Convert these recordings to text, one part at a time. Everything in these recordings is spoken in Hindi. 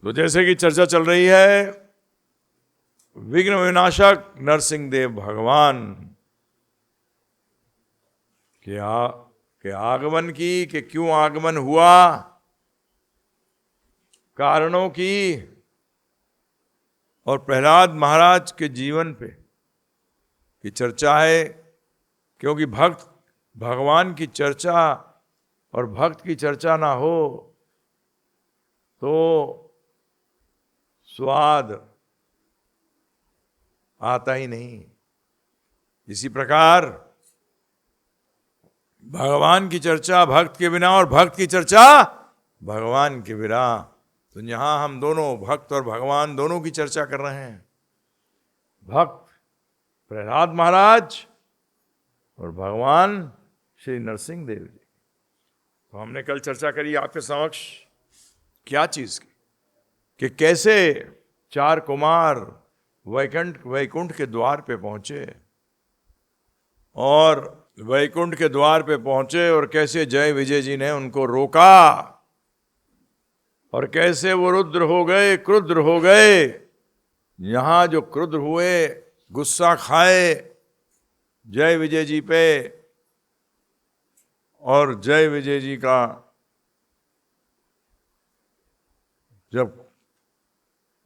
तो जैसे कि चर्चा चल रही है विघ्न विनाशक नरसिंह देव भगवान के आगमन की, कि क्यों आगमन हुआ, कारणों की, और प्रहलाद महाराज के जीवन पे की चर्चा है। क्योंकि भक्त भगवान की चर्चा और भक्त की चर्चा ना हो तो स्वाद आता ही नहीं। इसी प्रकार भगवान की चर्चा भक्त के बिना और भक्त की चर्चा भगवान के बिना। तो यहां हम दोनों भक्त और भगवान दोनों की चर्चा कर रहे हैं। भक्त प्रहलाद महाराज और भगवान श्री नरसिंह देव जी। तो हमने कल चर्चा करी आपके समक्ष क्या चीज की, कि कैसे चार कुमार वैकुंठ के द्वार पे पहुंचे, और वैकुंठ के द्वार पे पहुंचे और कैसे जय विजय जी ने उनको रोका, और कैसे वो रुद्र हो गए, क्रुद्र हो गए। यहां जो क्रुद्र हुए, गुस्सा खाए जय विजय जी पे, और जय विजय जी का जब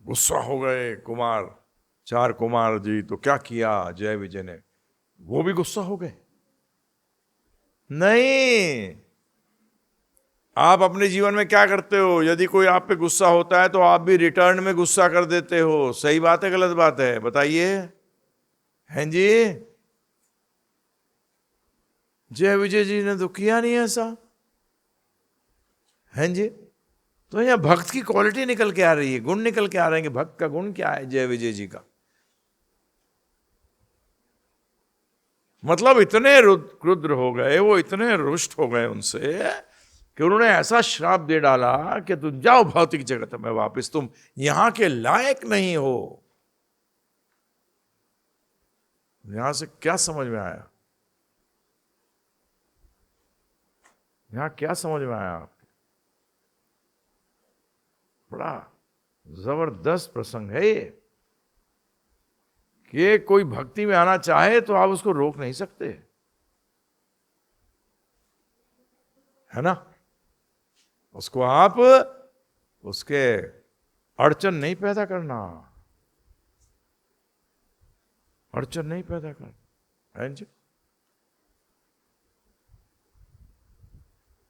गुस्सा हो गए कुमार, चार कुमार जी, तो क्या किया जय विजय ने, वो भी गुस्सा हो गए। नहीं, आप अपने जीवन में क्या करते हो, यदि कोई आप पे गुस्सा होता है तो आप भी रिटर्न में गुस्सा कर देते हो। सही बात है गलत बात है, बताइए। हैं जी? जय विजय जी ने तो किया नहीं ऐसा। हैं जी? तो यहां भक्त की क्वालिटी निकल के आ रही है, गुण निकल के आ रहे हैं कि भक्त का गुण क्या है जय विजय जी का। मतलब इतने क्रुद्र हो गए, वो इतने रुष्ट हो गए उनसे कि उन्होंने ऐसा श्राप दे डाला कि तुम जाओ भौतिक जगत में वापस, तुम यहां के लायक नहीं हो। यहां से क्या समझ में आया? यहां क्या समझ में आया आपके? बड़ा जबरदस्त प्रसंग है ये, कि कोई भक्ति में आना चाहे तो आप उसको रोक नहीं सकते, है ना। उसको आप उसके अड़चन नहीं पैदा करना, अड़चन नहीं पैदा करना, है जी।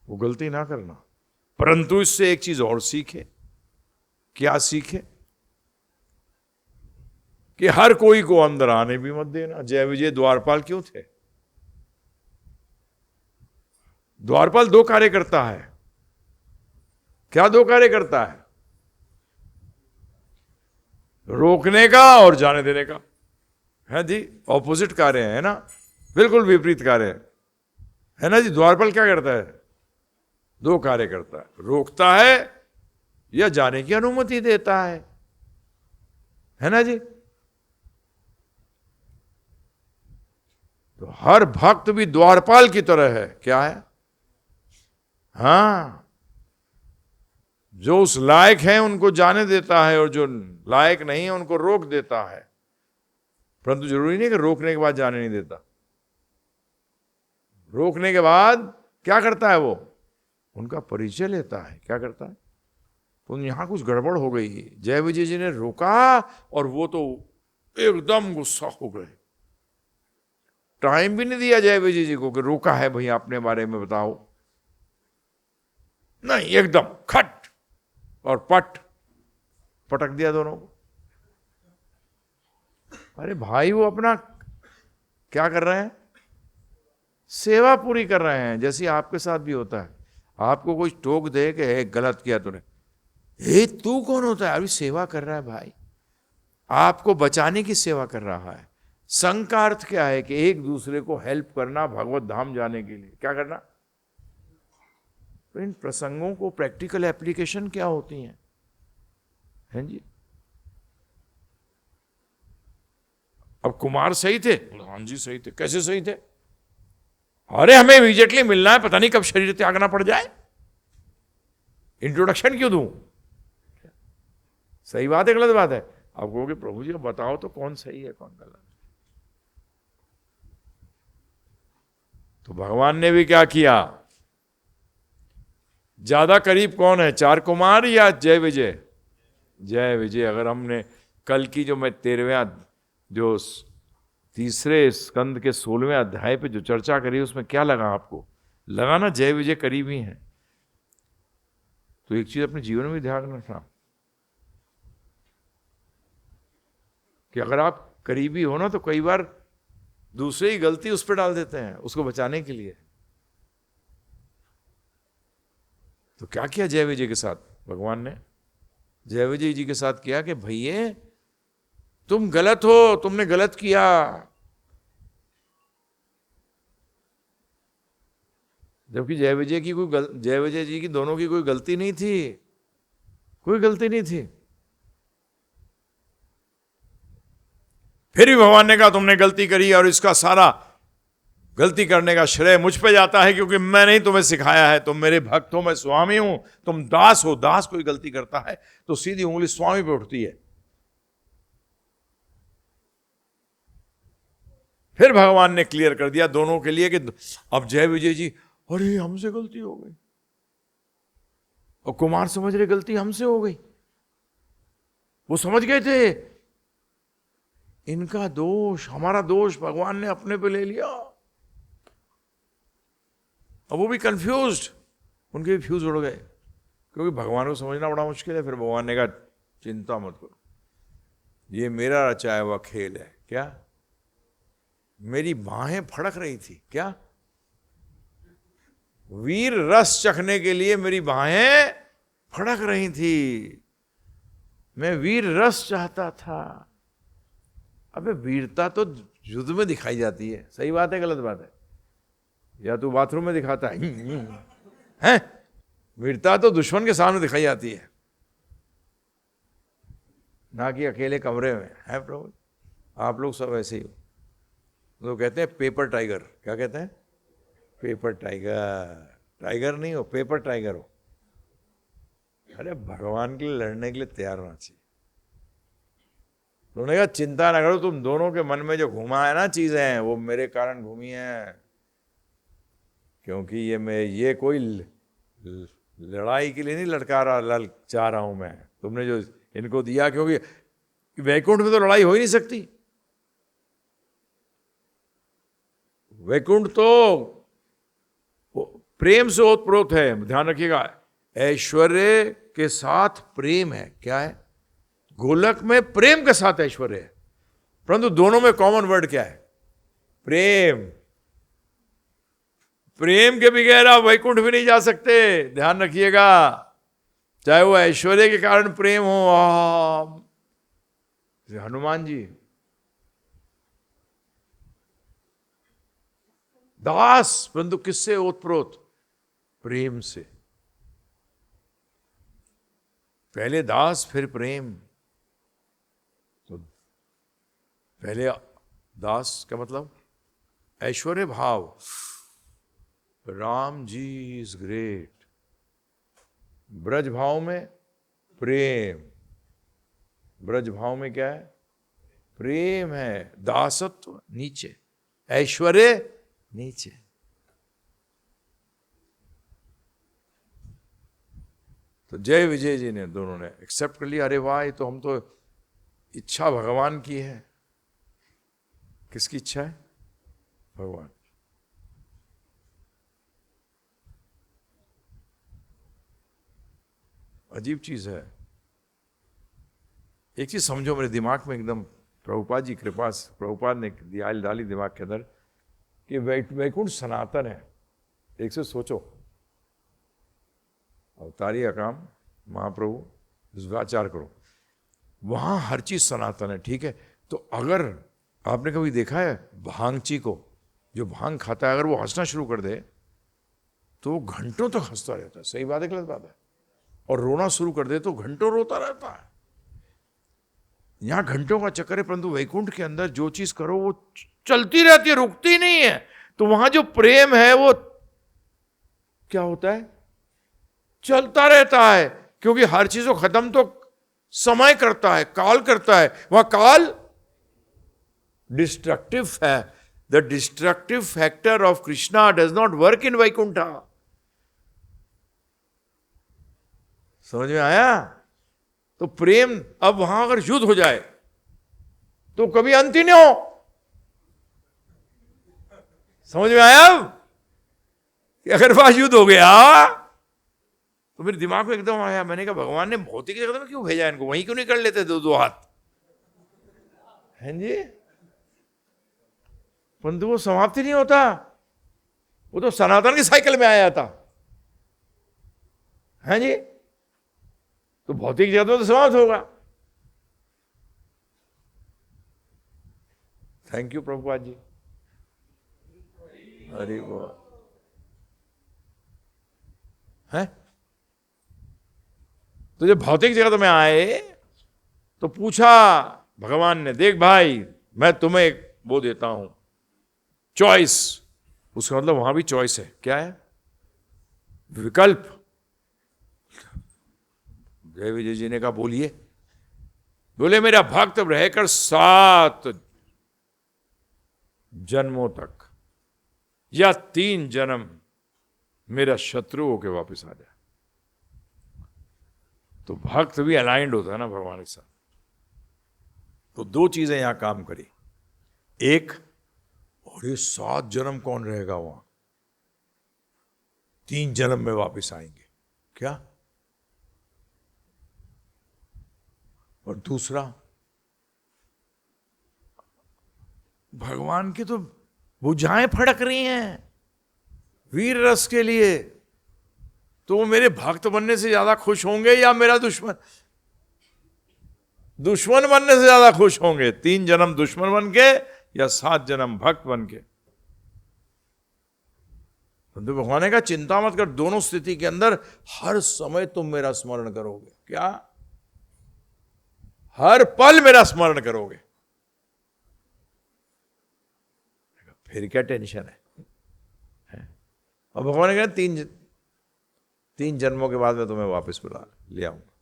वो गलती ना करना। परंतु इससे एक चीज और सीखे। क्या सीखे? कि हर कोई को अंदर आने भी मत देना। जय विजय द्वारपाल क्यों थे? द्वारपाल दो कार्य करता है। क्या दो कार्य करता है? रोकने का और जाने देने का, है जी। ऑपोजिट कार्य है ना, बिल्कुल विपरीत कार्य है ना जी। द्वारपाल क्या करता है? दो कार्य करता है, रोकता है या जाने की अनुमति देता है ना जी। तो हर भक्त भी द्वारपाल की तरह है। क्या है? हां, जो उस लायक है उनको जाने देता है और जो लायक नहीं है उनको रोक देता है। परंतु जरूरी नहीं कि रोकने के बाद जाने नहीं देता। रोकने के बाद क्या करता है? वो उनका परिचय लेता है। क्या करता है? तो यहां कुछ गड़बड़ हो गई। जय विजय जी ने रोका और वो तो एकदम गुस्सा हो गए। टाइम भी नहीं दिया जय विजय जी को कि रोका है भाई अपने बारे में बताओ। नहीं, एकदम खट और पटक दिया दोनों को। अरे भाई, वो अपना क्या कर रहे हैं? सेवा पूरी कर रहे हैं। जैसे आपके साथ भी होता है, आपको कोई टोक दे कि गलत किया तूने, तू कौन होता है? अभी सेवा कर रहा है भाई, आपको बचाने की सेवा कर रहा है। संघ का अर्थ क्या है? कि एक दूसरे को हेल्प करना, भगवत धाम जाने के लिए क्या करना। तो इन प्रसंगों को प्रैक्टिकल एप्लीकेशन क्या होती हैं जी। अब कुमार सही थे? हाँ जी सही थे। कैसे सही थे? अरे हमें इमीडिएटली मिलना है, पता नहीं कब शरीर त्यागना पड़ जाए, इंट्रोडक्शन क्यों दूं? सही बात है गलत बात है? आप कहोगे प्रभु जी बताओ तो कौन सही है कौन गलत। तो भगवान ने भी क्या किया, ज्यादा करीब कौन है, 4 कुमार या जय विजय? जय विजय। अगर हमने कल की जो मैं 13वें जो तीसरे स्कंद के 16वें अध्याय पे जो चर्चा करी उसमें क्या लगा आपको? लगा ना जय विजय करीब ही है। तो एक चीज अपने जीवन में ध्यान रखना कि अगर आप करीबी हो ना तो कई बार दूसरे ही गलती उस पर डाल देते हैं उसको बचाने के लिए। तो क्या किया जय विजय के साथ भगवान ने? जय विजय जी के साथ किया कि भैया तुम गलत हो, तुमने गलत किया। जबकि जय विजय जी की दोनों की कोई गलती नहीं थी, कोई गलती नहीं थी। फिर भी भगवान ने कहा तुमने गलती करी और इसका सारा गलती करने का श्रेय मुझ पे जाता है क्योंकि मैंने ही तुम्हें सिखाया है। तुम मेरे भक्त हो, मैं स्वामी हूं, तुम दास हो। दास कोई गलती करता है तो सीधी उंगली स्वामी पे उठती है। फिर भगवान ने क्लियर कर दिया दोनों के लिए कि अब जय विजय जी अरे हमसे गलती हो गई, और कुमार समझ रहे गलती हमसे हो गई। वो समझ गए थे इनका दोष, हमारा दोष भगवान ने अपने पे ले लिया। अब वो भी कंफ्यूज्ड, उनके भी फ्यूज उड़ गए क्योंकि भगवान को समझना बड़ा मुश्किल है। फिर भगवान ने कहा चिंता मत करो, ये मेरा रचाया हुआ खेल है। क्या? मेरी बाहें फड़क रही थी। क्या? वीर रस चखने के लिए मेरी बाहें फड़क रही थी, मैं वीर रस चाहता था। अबे वीरता तो युद्ध में दिखाई जाती है। सही बात है गलत बात है? या तू बाथरूम में दिखाता है? वीरता तो दुश्मन के सामने दिखाई जाती है, ना कि अकेले कमरे में। है प्रभु, आप लोग सब ऐसे ही हो। लोग कहते हैं पेपर टाइगर। क्या कहते हैं? Paper tiger. टाइगर नहीं हो, पेपर टाइगर हो। अरे भगवान के लिए लड़ने के लिए तैयार होना चाहिए। उन्होंने कहा चिंता ना करो, तुम दोनों के मन में जो घुमा है ना चीजें वो मेरे कारण घूमी है, क्योंकि ये कोई लड़ाई के लिए नहीं चाह रहा हूं मैं। तुमने जो इनको दिया, क्योंकि वैकुंठ में तो लड़ाई हो ही नहीं सकती। वैकुंठ तो प्रेम से ओतप्रोत है। ध्यान रखिएगा, ऐश्वर्य के साथ प्रेम है। क्या है? गोलक में प्रेम के साथ ऐश्वर्य है, परंतु दोनों में कॉमन वर्ड क्या है? प्रेम। प्रेम के बगैर आप वैकुंठ भी नहीं जा सकते। ध्यान रखिएगा, चाहे वो ऐश्वर्य के कारण प्रेम हो। हनुमान जी दास, परंतु किससे ओतप्रोत? प्रेम से। पहले दास फिर प्रेम। तो पहले दास का मतलब ऐश्वर्य भाव, राम जी इज ग्रेट। ब्रज भाव में प्रेम, ब्रज भाव में क्या है? प्रेम है। दासत्व नीचे, ऐश्वर्य नीचे। तो जय विजय जी ने दोनों ने एक्सेप्ट कर लिया। अरे वाह, ये तो हम तो इच्छा भगवान की है। किसकी इच्छा है? भगवान। अजीब चीज है। एक चीज समझो मेरे दिमाग में एकदम, प्रभुपाद जी कृपा से, प्रभुपाद ने डाली दिमाग के अंदर कि वैकुंठ सनातन है। एक से सोचो, अवतारी अकाम महाप्रभु विश्वाचार करो, वहां हर चीज सनातन है। ठीक है, तो अगर आपने कभी देखा है भांगची को, जो भांग खाता है, अगर वो हंसना शुरू कर दे तो वो घंटों तक हंसता रहता है। सही बात है गलत बात है? और रोना शुरू कर दे तो घंटों रोता रहता है। यहां घंटों का चक्कर है, परंतु वैकुंठ के अंदर जो चीज करो वो चलती रहती है, रुकती नहीं है। तो वहां जो प्रेम है वो क्या होता है? चलता रहता है, क्योंकि हर चीज को खत्म तो समय करता है, काल करता है। वह काल डिस्ट्रक्टिव है। The destructive factor of Krishna does not work in Vaikuntha. समझ में आया? तो प्रेम, अब वहां अगर युद्ध हो जाए तो कभी अंत ही नहीं हो। समझ में आया? अब कि अगर वहां युद्ध हो गया तो मेरे दिमाग में एकदम आया, मैंने कहा भगवान ने भौतिक जगत में क्यों भेजा इनको, वहीं क्यों नहीं कर लेते दो दो हाथ? हैं जी? परंतु वो समाप्त ही नहीं होता, वो तो सनातन की साइकिल में आया था। हैं जी? तो भौतिक जगत में तो समाप्त होगा। Thank you Prabhupada ji. अरे वो है, तो जब भौतिक जगत में आए तो पूछा भगवान ने, देख भाई मैं तुम्हें एक वो देता हूं, चॉइस। उसका मतलब वहां भी चॉइस है। क्या है? विकल्प। जय विजय जी ने कहा बोलिए। बोले मेरा भक्त रहकर 7 जन्मों तक या 3 जन्म मेरा शत्रु होकर वापस आ जाए। तो भक्त भी अलाइंड होता है ना भगवान के साथ। तो 2 चीजें यहां काम करी। एक, और ये 7 जन्म कौन रहेगा वहां, 3 जन्म में वापस आएंगे क्या? और दूसरा, भगवान की तो भुजाएं फड़क रही हैं वीर रस के लिए, तो वो मेरे भक्त बनने से ज्यादा खुश होंगे या मेरा दुश्मन बनने से ज्यादा खुश होंगे? 3 जन्म दुश्मन बन के या 7 जन्म भक्त बन के? तो भगवान ने कहा चिंता मत कर, दोनों स्थिति के अंदर हर समय तुम मेरा स्मरण करोगे। क्या? हर पल मेरा स्मरण करोगे। फिर क्या टेंशन है? और भगवान ने कहा 3 जन्मों के बाद मैं तुम्हें वापस बुला ले आऊंगा।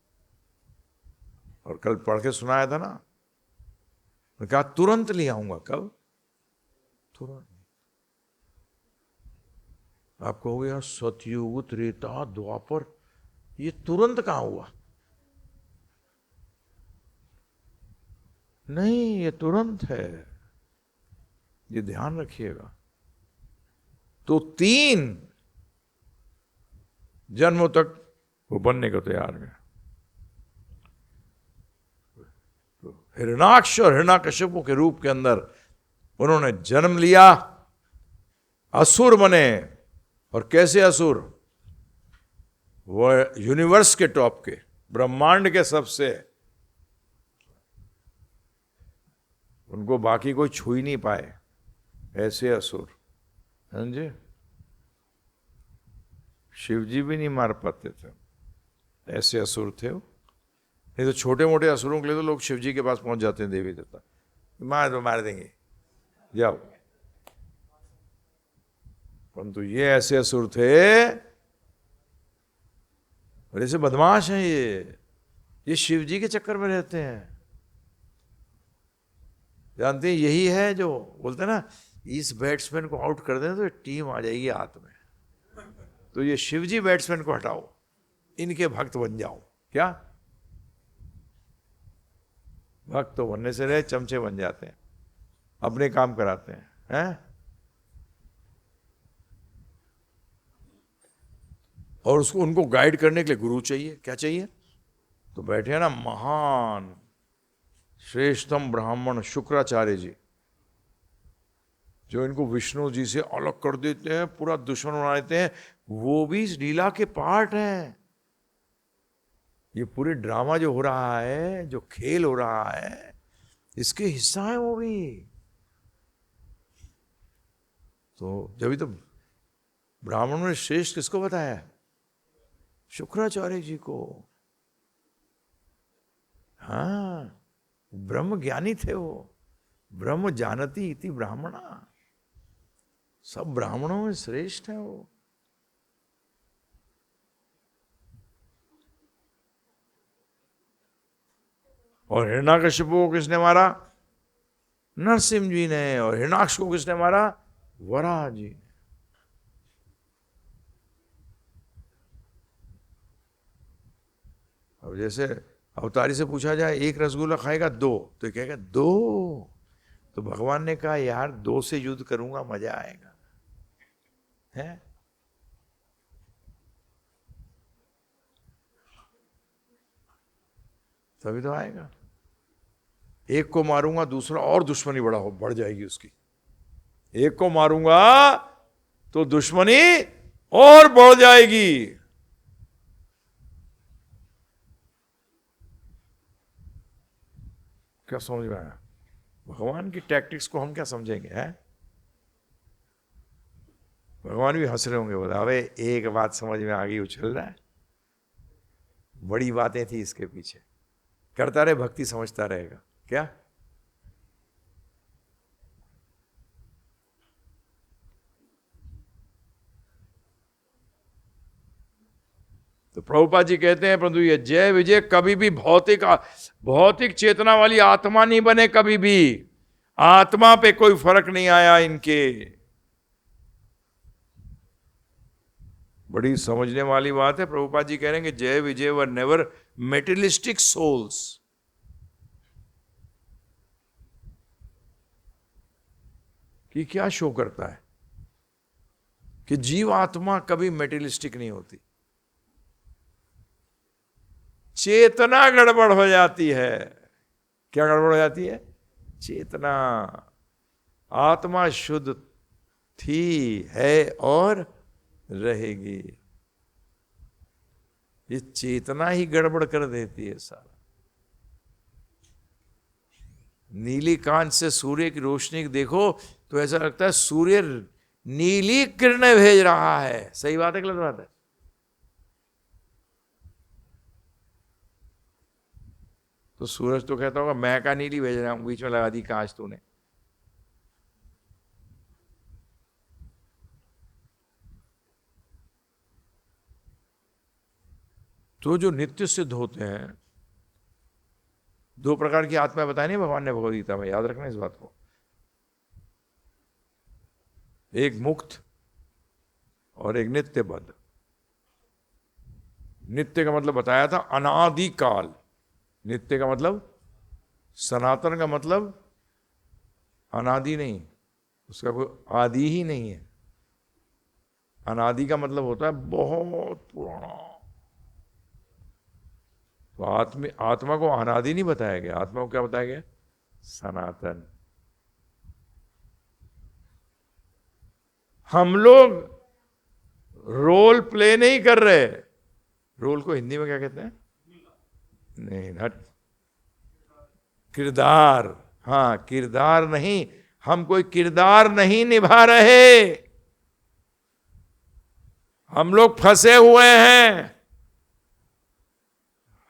और कल पढ़ के सुनाया था ना, मैं कहा तुरंत ले आऊंगा। कब? तुरंत। आप कहोगे यार सतयुग, त्रेता, द्वापर, ये तुरंत कहां हुआ? नहीं, ये तुरंत है, ये ध्यान रखिएगा। तो 3 जन्मों तक वो बनने को तैयार है। तो हिरणाक्ष और हिरण्यकशिपु के रूप के अंदर उन्होंने जन्म लिया, असुर बने। और कैसे असुर? वो यूनिवर्स के टॉप के, ब्रह्मांड के सबसे, उनको बाकी कोई छू ही नहीं पाए, ऐसे असुर। समझे? शिव जी भी नहीं मार पाते थे, ऐसे असुर थे वो। नहीं तो छोटे मोटे असुरों के लिए तो लोग शिव जी के पास पहुंच जाते हैं, देवी देवता मार देंगे, जाओ। परंतु ये ऐसे असुर थे, और ऐसे बदमाश हैं ये शिव जी के चक्कर में रहते हैं। जानते हैं, यही है जो बोलते हैं ना, इस बैट्समैन को आउट कर दें तो टीम आ जाएगी हाथ में। तो ये शिवजी बैट्समैन को हटाओ, इनके भक्त बन जाओ। क्या? भक्त तो बनने से रहे, चमचे बन जाते हैं, अपने काम कराते हैं। और उसको उनको गाइड करने के लिए गुरु चाहिए। क्या चाहिए? तो बैठे हैं ना महान श्रेष्ठतम ब्राह्मण शुक्राचार्य जी, जो इनको विष्णु जी से अलग कर देते हैं, पूरा दुश्मन बना देते हैं। वो भी इस लीला के पार्ट हैं। ये पूरे ड्रामा जो हो रहा है, जो खेल हो रहा है, इसके हिस्सा है वो भी। तो जब तो ब्राह्मणों ने श्रेष्ठ किसको बताया? शुक्राचार्य जी को। हाँ, ब्रह्म ज्ञानी थे वो। ब्रह्म जानती इति ब्राह्मणा, सब ब्राह्मणों में श्रेष्ठ है वो। और हिरण्यकशिपु को किसने मारा? नरसिंह जी ने। और हिरण्याक्ष को किसने मारा? वराह जी ने। अब जैसे अवतारी से पूछा जाए एक रसगुल्ला खाएगा? दो। तो ये कहेगा दो। तो भगवान ने कहा यार दो से युद्ध करूंगा, मजा आएगा, है? तभी तो आएगा। एक को मारूंगा, दूसरा और दुश्मनी बढ़ जाएगी उसकी। एक को मारूंगा तो दुश्मनी और बढ़ जाएगी। क्या समझ में आया? भगवान की टैक्टिक्स को हम क्या समझेंगे, है? भगवान भी हंस रहे होंगे, बोला अबे एक बात समझ में आ गई, उछल रहा है। बड़ी बातें थी इसके पीछे। करता रहे भक्ति, समझता रहेगा क्या? तो प्रभुपाद जी कहते हैं परंतु ये जय विजय कभी भी भौतिक चेतना वाली आत्मा नहीं बने। कभी भी आत्मा पे कोई फर्क नहीं आया इनके। बड़ी समझने वाली बात है। प्रभुपाद जी कह रहे हैं कि जय विजय वर नेवर मेटेरियलिस्टिक सोल्स। कि क्या शो करता है कि जीव आत्मा कभी मेटेरियलिस्टिक नहीं होती। चेतना गड़बड़ हो जाती है। क्या गड़बड़ हो जाती है? चेतना। आत्मा शुद्ध थी, है और रहेगी। ये चेतना ही गड़बड़ कर देती है सारा। नीली कांच से सूर्य की रोशनी देखो तो ऐसा लगता है सूर्य नीली किरणें भेज रहा है। सही बात है, गलत बात है? तो सूरज तो कहता होगा मैं का नीली भेज रहा हूं, बीच में लगा दी कांच तूने। तो जो नित्य सिद्ध होते हैं, दो प्रकार की आत्मा बताई नहीं भगवान ने भगवद गीता में, याद रखना इस बात को। एक मुक्त और एक नित्यबद्ध। नित्य का मतलब बताया था अनादि काल। नित्य का मतलब सनातन, का मतलब अनादि नहीं, उसका कोई आदि ही नहीं है। अनादि का मतलब होता है बहुत पुराना। तो आत्मा को अनादि नहीं बताया गया। आत्मा को क्या बताया गया? सनातन। हम लोग रोल प्ले नहीं कर रहे। रोल को हिंदी में क्या कहते हैं? नहीं, हट, किरदार। हाँ, किरदार नहीं, हम कोई किरदार नहीं निभा रहे। हम लोग फंसे हुए हैं।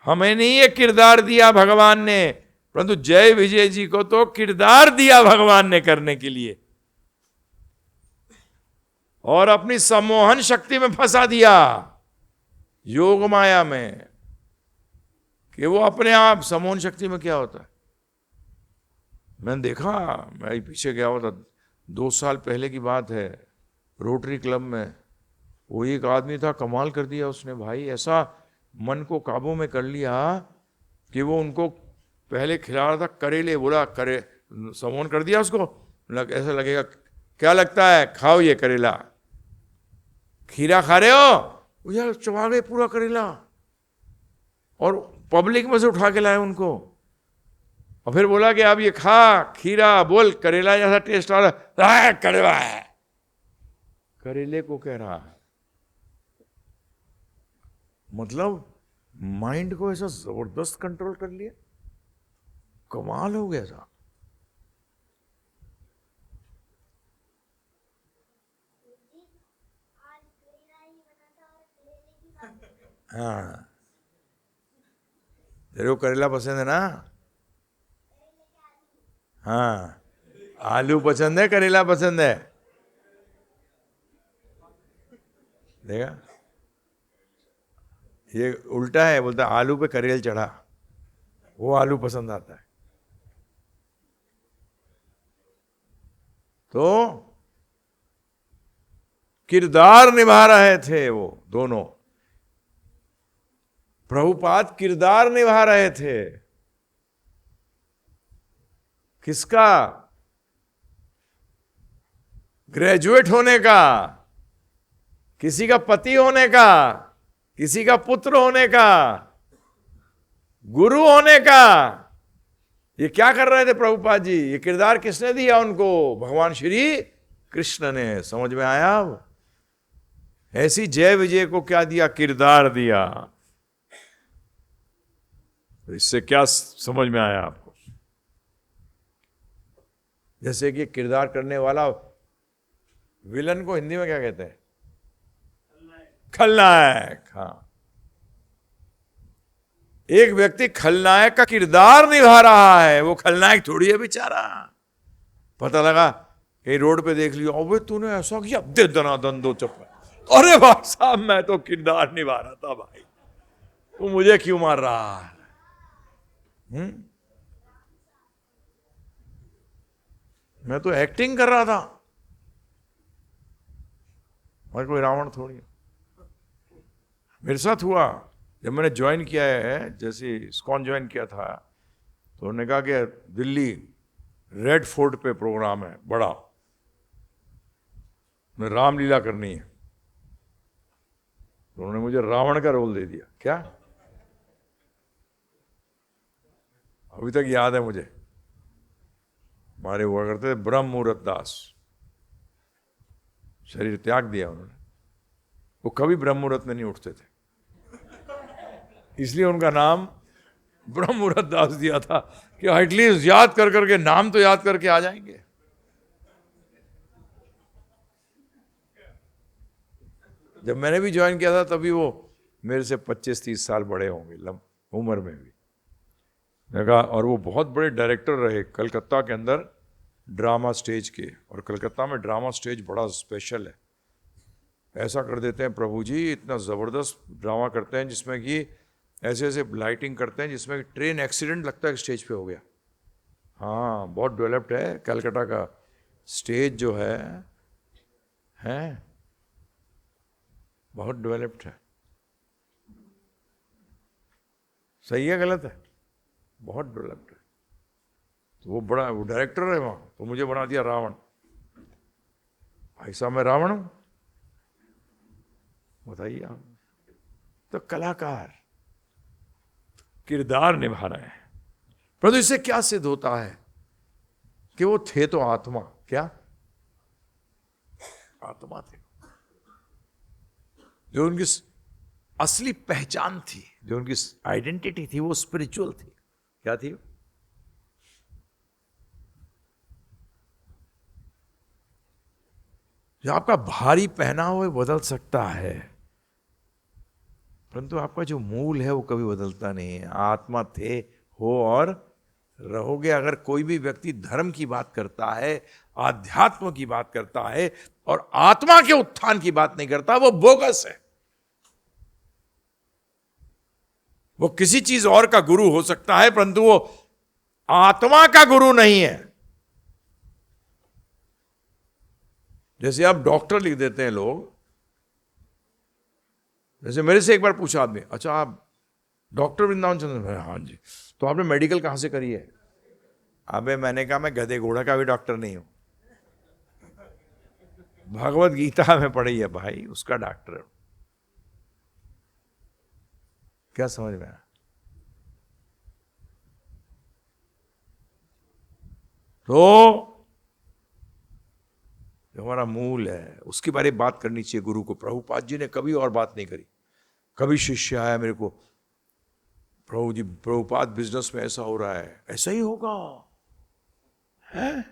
हमें नहीं ये किरदार दिया भगवान ने, परंतु जय विजय जी को तो किरदार दिया भगवान ने करने के लिए, और अपनी सम्मोहन शक्ति में फंसा दिया, योग माया में। कि वो अपने आप, सम्मोहन शक्ति में क्या होता है? मैंने देखा, मैं पीछे गया हुआ था, 2 साल पहले की बात है, रोटरी क्लब में। वो एक आदमी था, कमाल कर दिया उसने भाई। ऐसा मन को काबू में कर लिया कि वो उनको पहले खिला रहा था करेले। बोला करे, सम्मोहन कर दिया उसको। ऐसा लगेगा, क्या लगता है, खाओ ये करेला। खीरा खा रहे हो? यार चबा गए पूरा करेला, और पब्लिक में से उठा के लाए उनको। और फिर बोला कि अब ये खा खीरा, बोल करेला जैसा टेस्ट आ रहा है। कड़वा है। करेले को कह रहा है। मतलब माइंड को ऐसा जबरदस्त कंट्रोल कर लिया, कमाल हो गया था। हाँ, तेरे को करेला पसंद है ना? हाँ, आलू पसंद है, करेला पसंद है? देखा, ये उल्टा है, बोलता आलू पे करेल चढ़ा। वो आलू पसंद आता है। तो किरदार निभा रहे थे वो दोनों, प्रभुपाद किरदार निभा रहे थे। किसका? ग्रेजुएट होने का, किसी का पति होने का, किसी का पुत्र होने का, गुरु होने का। ये क्या कर रहे थे प्रभुपाद जी? ये किरदार किसने दिया उनको? भगवान श्री कृष्ण ने। समझ में आया? अब ऐसी जय विजय को क्या दिया? किरदार दिया। तो इससे क्या समझ में आया आपको? जैसे कि किरदार करने वाला विलन को हिंदी में क्या कहते हैं? खलनायक। हाँ, एक व्यक्ति खलनायक का किरदार निभा रहा है, वो खलनायक थोड़ी है बेचारा। पता लगा कहीं रोड पे देख लिया, अबे तूने ऐसा किया, दे दनादन दो चप्पल। अरे भाई साहब, मैं तो किरदार निभा रहा था भाई, तू मुझे क्यों मार रहा है? मैं तो एक्टिंग कर रहा था, और कोई रावण थोड़ी है। मेरे साथ हुआ जब मैंने ज्वाइन किया है, जैसे इस्कॉन ज्वाइन किया था, तो उन्होंने कहा कि दिल्ली रेड फोर्ट पे प्रोग्राम है बड़ा, मैं रामलीला करनी है। तो उन्होंने मुझे रावण का रोल दे दिया। क्या? अभी तक याद है मुझे, हमारे हुआ करते थे ब्रह्म मुहूर्त दास, शरीर त्याग दिया उन्होंने। वो कभी ब्रह्म मुहूर्त में नहीं उठते थे, इसलिए उनका नाम ब्रह्म मुहूर्त दास दिया था कि एटलीस्ट याद कर करके, नाम तो याद करके आ जाएंगे। जब मैंने भी ज्वाइन किया था तभी वो मेरे से 25-30 साल बड़े होंगे उम्र में भी। मैं कहा, और वो बहुत बड़े डायरेक्टर रहे कलकत्ता के अंदर ड्रामा स्टेज के, और कलकत्ता में ड्रामा स्टेज बड़ा स्पेशल है। ऐसा कर देते हैं प्रभु जी, इतना ज़बरदस्त ड्रामा करते हैं जिसमें कि ऐसे ऐसे लाइटिंग करते हैं जिसमें ट्रेन एक्सीडेंट लगता है कि स्टेज पे हो गया। हाँ, बहुत डेवलप्ड है कलकत्ता का स्टेज जो है बहुत डेवलप्ड है। सही है गलत है? बहुत डेवलप्ड है। तो वो बड़ा, वो डायरेक्टर है वहाँ, तो मुझे बना दिया रावण। भाई साहब, मैं रावण हूँ, बताइए आप। तो कलाकार किरदार निभा रहे हैं। परंतु इससे क्या सिद्ध होता है कि वो थे तो आत्मा। क्या? आत्मा थे। जो उनकी असली पहचान थी, जो उनकी आइडेंटिटी थी, वो स्पिरिचुअल थी। क्या थी? जो आपका भारी पहनावा वो बदल सकता है, परंतु आपका जो मूल है वो कभी बदलता नहीं है। आत्मा थे, हो और रहोगे। अगर कोई भी व्यक्ति धर्म की बात करता है, आध्यात्म की बात करता है और आत्मा के उत्थान की बात नहीं करता, वो बोगस है। वो किसी चीज और का गुरु हो सकता है, परंतु वो आत्मा का गुरु नहीं है। जैसे आप डॉक्टर लिख देते हैं लोग, जैसे मेरे से एक बार पूछा आदमी, अच्छा आप डॉक्टर वृंदावन चंद्र? हाँ जी। तो आपने मेडिकल कहां से करी है? अबे मैंने कहा, मैं गधे घोड़ा का भी डॉक्टर नहीं हूं, भगवत गीता में पढ़ी है भाई, उसका डॉक्टर है। क्या समझ में आया? तो जो हमारा मूल है उसके बारे में बात करनी चाहिए गुरु को। प्रभुपाद जी ने कभी और बात नहीं करी। कभी शिष्य आया मेरे को, प्रभु जी प्रभुपाद बिजनेस में ऐसा हो रहा है, ऐसा ही होगा है?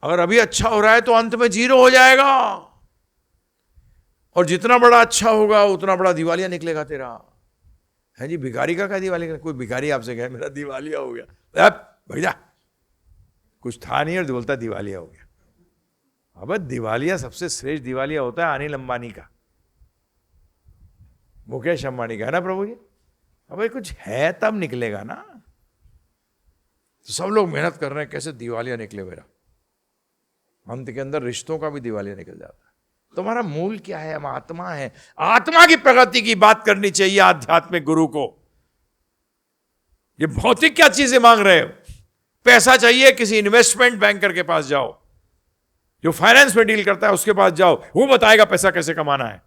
अगर अभी अच्छा हो रहा है तो अंत में जीरो हो जाएगा, और जितना बड़ा अच्छा होगा उतना बड़ा दिवालिया निकलेगा तेरा। है जी, भिखारी का क्या दिवालिया? कोई भिखारी आपसे कहे मेरा दिवालिया हो गया, भैया कुछ था नहीं और बोलता दिवालिया हो गया। अब दिवालिया सबसे श्रेष्ठ दिवालिया होता है अनिल अंबानी का, मुकेश अंबानी का, है ना प्रभु जी? अब भाई कुछ है तब निकलेगा ना। तो सब लोग मेहनत कर रहे हैं कैसे दिवालिया निकले मेरा, अंत के अंदर रिश्तों का भी दिवालिया निकल जाता है। तुम्हारा मूल क्या है? हम आत्मा है। आत्मा की प्रगति की बात करनी चाहिए आध्यात्मिक गुरु को। ये भौतिक क्या चीजें मांग रहे हो? पैसा चाहिए, किसी इन्वेस्टमेंट बैंकर के पास जाओ, जो फाइनेंस में डील करता है उसके पास जाओ, वो बताएगा पैसा कैसे कमाना है।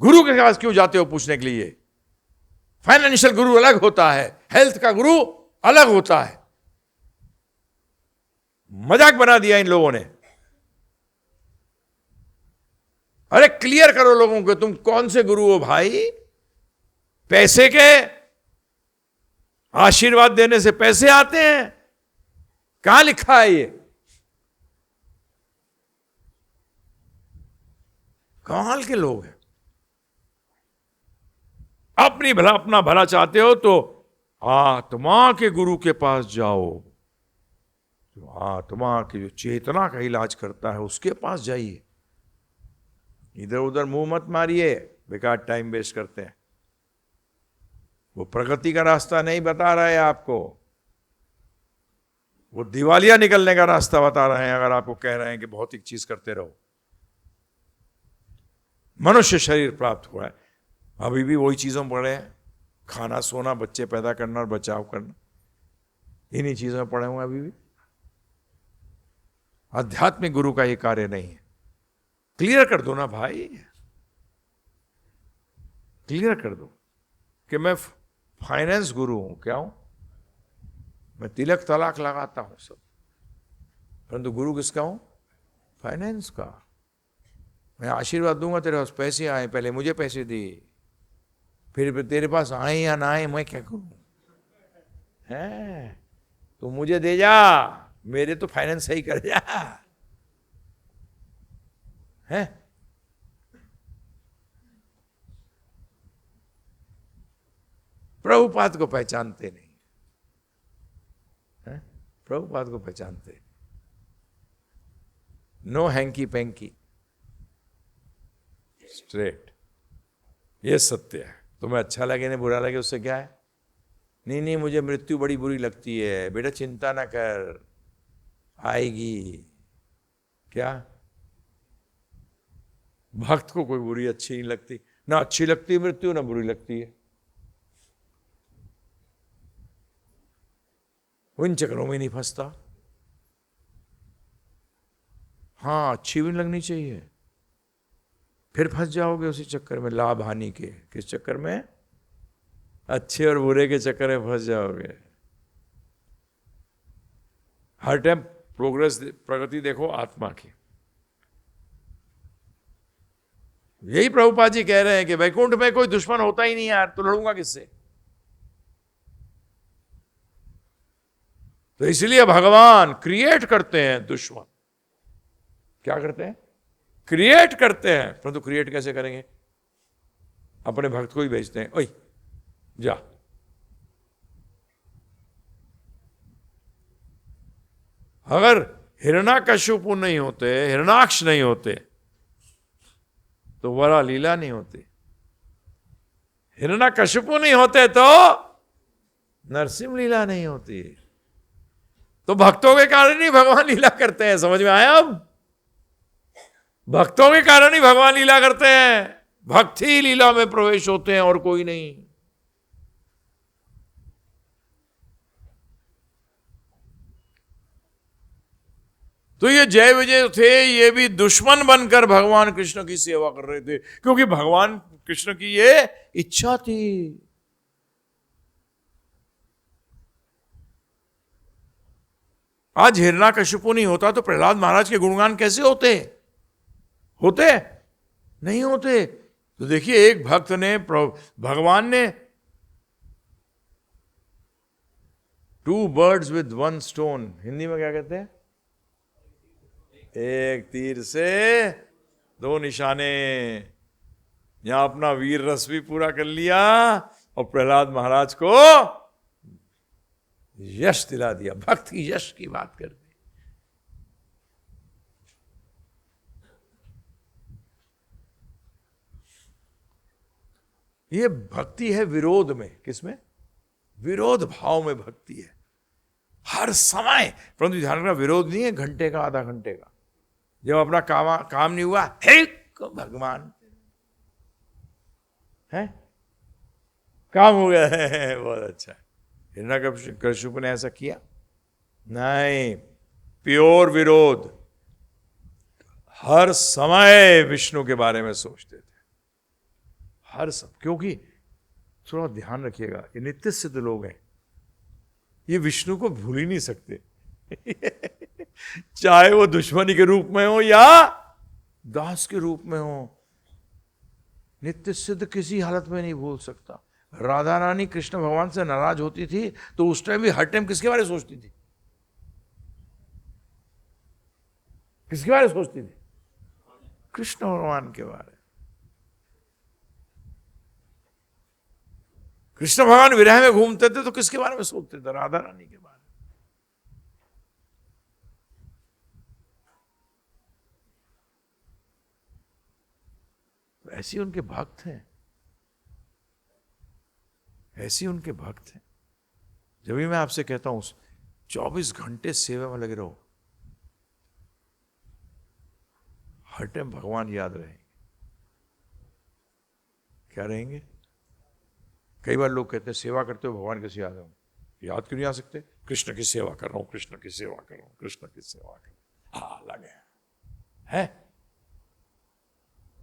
गुरु के पास क्यों जाते हो पूछने के लिए? फाइनेंशियल गुरु अलग होता है, हेल्थ का गुरु अलग होता है। मजाक बना दिया इन लोगों ने। अरे क्लियर करो लोगों को, तुम कौन से गुरु हो भाई? पैसे के आशीर्वाद देने से पैसे आते हैं? कहां लिखा है ये? कमाल के लोग हैं। अपना भला चाहते हो तो आत्मा के गुरु के पास जाओ, जो आत्मा की जो चेतना का इलाज करता है उसके पास जाइए। इधर उधर मुंह मत मारिए, बेकार टाइम वेस्ट करते हैं। वो प्रगति का रास्ता नहीं बता रहा है आपको, वो दिवालिया निकलने का रास्ता बता रहे हैं। अगर आपको कह रहे हैं कि भौतिक चीज करते रहो। मनुष्य शरीर प्राप्त हुआ है, अभी भी वही चीजों में पड़े हैं, खाना सोना बच्चे पैदा करना और बचाव करना, इन्हीं चीजों में पड़े हुए अभी भी। आध्यात्मिक गुरु का ये कार्य नहीं है। क्लियर कर दो ना भाई, क्लियर कर दो कि मैं फाइनेंस गुरु हूं। क्या हूं मैं? तिलक तलाक लगाता हूं सब, परंतु गुरु किसका हूं? फाइनेंस का। मैं आशीर्वाद दूंगा, तेरे पास पैसे आए, पहले मुझे पैसे दे, फिर तेरे पास आए या ना आए मैं क्या करूं? है तो मुझे दे जा, मेरे तो फाइनेंस सही कर जा। है प्रभुपाद को पहचानते नहीं है? प्रभुपाद को पहचानते, नो हैंकी पैंकी, स्ट्रेट। ये सत्य है। तुम्हें अच्छा लगे नहीं बुरा लगे उससे क्या है? नहीं नहीं मुझे मृत्यु बड़ी बुरी लगती है, बेटा चिंता ना कर, आएगी। क्या भक्त को कोई बुरी अच्छी नहीं लगती? ना अच्छी लगती है मृत्यु, ना बुरी लगती है। उन चक्रों में नहीं फंसता। हाँ अच्छी भी लगनी चाहिए, फिर फंस जाओगे उसी चक्कर में, लाभ हानि के। किस चक्कर में? अच्छे और बुरे के चक्कर में फंस जाओगे। हर टाइम प्रगति देखो आत्मा की। यही प्रभुपाद जी कह रहे हैं कि वैकुंठ में कोई दुश्मन होता ही नहीं यार, तो लड़ूंगा किससे? तो इसलिए भगवान क्रिएट करते हैं दुश्मन। क्या करते हैं? क्रिएट करते हैं। परंतु क्रिएट कैसे करेंगे? अपने भक्त को ही भेजते हैं, ओए जा। अगर हिरण्यकश्यप नहीं होते, हिरणाक्ष नहीं होते, तो वरा लीला नहीं होती। हिरण्यकश्यप नहीं होते तो नरसिंह लीला नहीं होती। तो भक्तों के कारण ही भगवान लीला करते हैं। समझ में आया? अब भक्तों के कारण ही भगवान लीला करते हैं। भक्त ही लीला में प्रवेश होते हैं और कोई नहीं। तो ये जय विजय थे, ये भी दुश्मन बनकर भगवान कृष्ण की सेवा कर रहे थे, क्योंकि भगवान कृष्ण की ये इच्छा थी। आज हिरण्यकश्यप नहीं होता तो प्रहलाद महाराज के गुणगान कैसे होते? होते नहीं होते। तो देखिए एक भक्त ने, भगवान ने two birds with one stone, Hindi में क्या कहते हैं? एक तीर से दो निशाने। यहां अपना वीर रस भी पूरा कर लिया और प्रहलाद महाराज को यश दिला दिया। भक्त की यश की बात कर दी। ये भक्ति है विरोध में। किसमें? विरोध भाव में भक्ति है हर समय। परंतु ध्यान रखना, विरोध नहीं है घंटे का, आधा घंटे का। जब अपना काम नहीं हुआ, हे भगवान है, काम हो गया है, बहुत अच्छा। हिरण्यकशिप ने ऐसा किया नहीं। प्योर विरोध, हर समय विष्णु के बारे में सोचते थे, हर सब। क्योंकि थोड़ा ध्यान रखिएगा, ये नित्य सिद्ध लोग हैं, ये विष्णु को भूल ही नहीं सकते चाहे वो दुश्मनी के रूप में हो या दास के रूप में हो। नित्य सिद्ध किसी हालत में नहीं भूल सकता। राधा रानी कृष्ण भगवान से नाराज होती थी तो उस टाइम भी हर टाइम किसके बारे में सोचती थी? किसके बारे में सोचती थी? कृष्ण भगवान के बारे में। कृष्ण भगवान विरह में घूमते थे तो किसके बारे में सोचते थे? राधा रानी के बारे में। ऐसी उनके भक्त हैं, ऐसी उनके भक्त हैं। जब भी मैं आपसे कहता हूं 24 घंटे सेवा में लगे रहो, हर टाइम भगवान याद रहेंगे। क्या रहेंगे? कई बार लोग कहते हैं सेवा करते हो भगवान कैसे याद हो? याद क्यों नहीं आ सकते? कृष्ण की सेवा कर रहा हूं, कृष्ण की सेवा कर रहा हूं, कृष्ण की सेवा कर रहा हूं। हाँ, लगे हैं।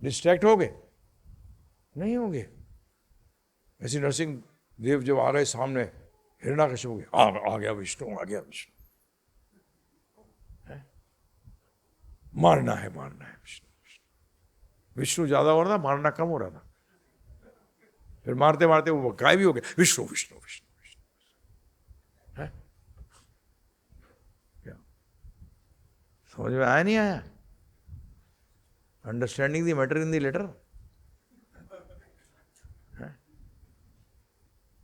डिस्ट्रैक्ट हो गए? नहीं होंगे। ऐसी नरसिंह देव जब आ गए सामने, हिरण्यकशिप हो गया, आ गया विष्णु, आ गया विष्णु। मारना है विष्णु। विष्णु ज्यादा हो रहा था, मारना कम हो रहा था। फिर मारते मारते वो गायब भी हो गया। विष्णु विष्णु विष्णु विष्णु है? क्या समझ में आया? नहीं आया? Understanding the matter in the letter.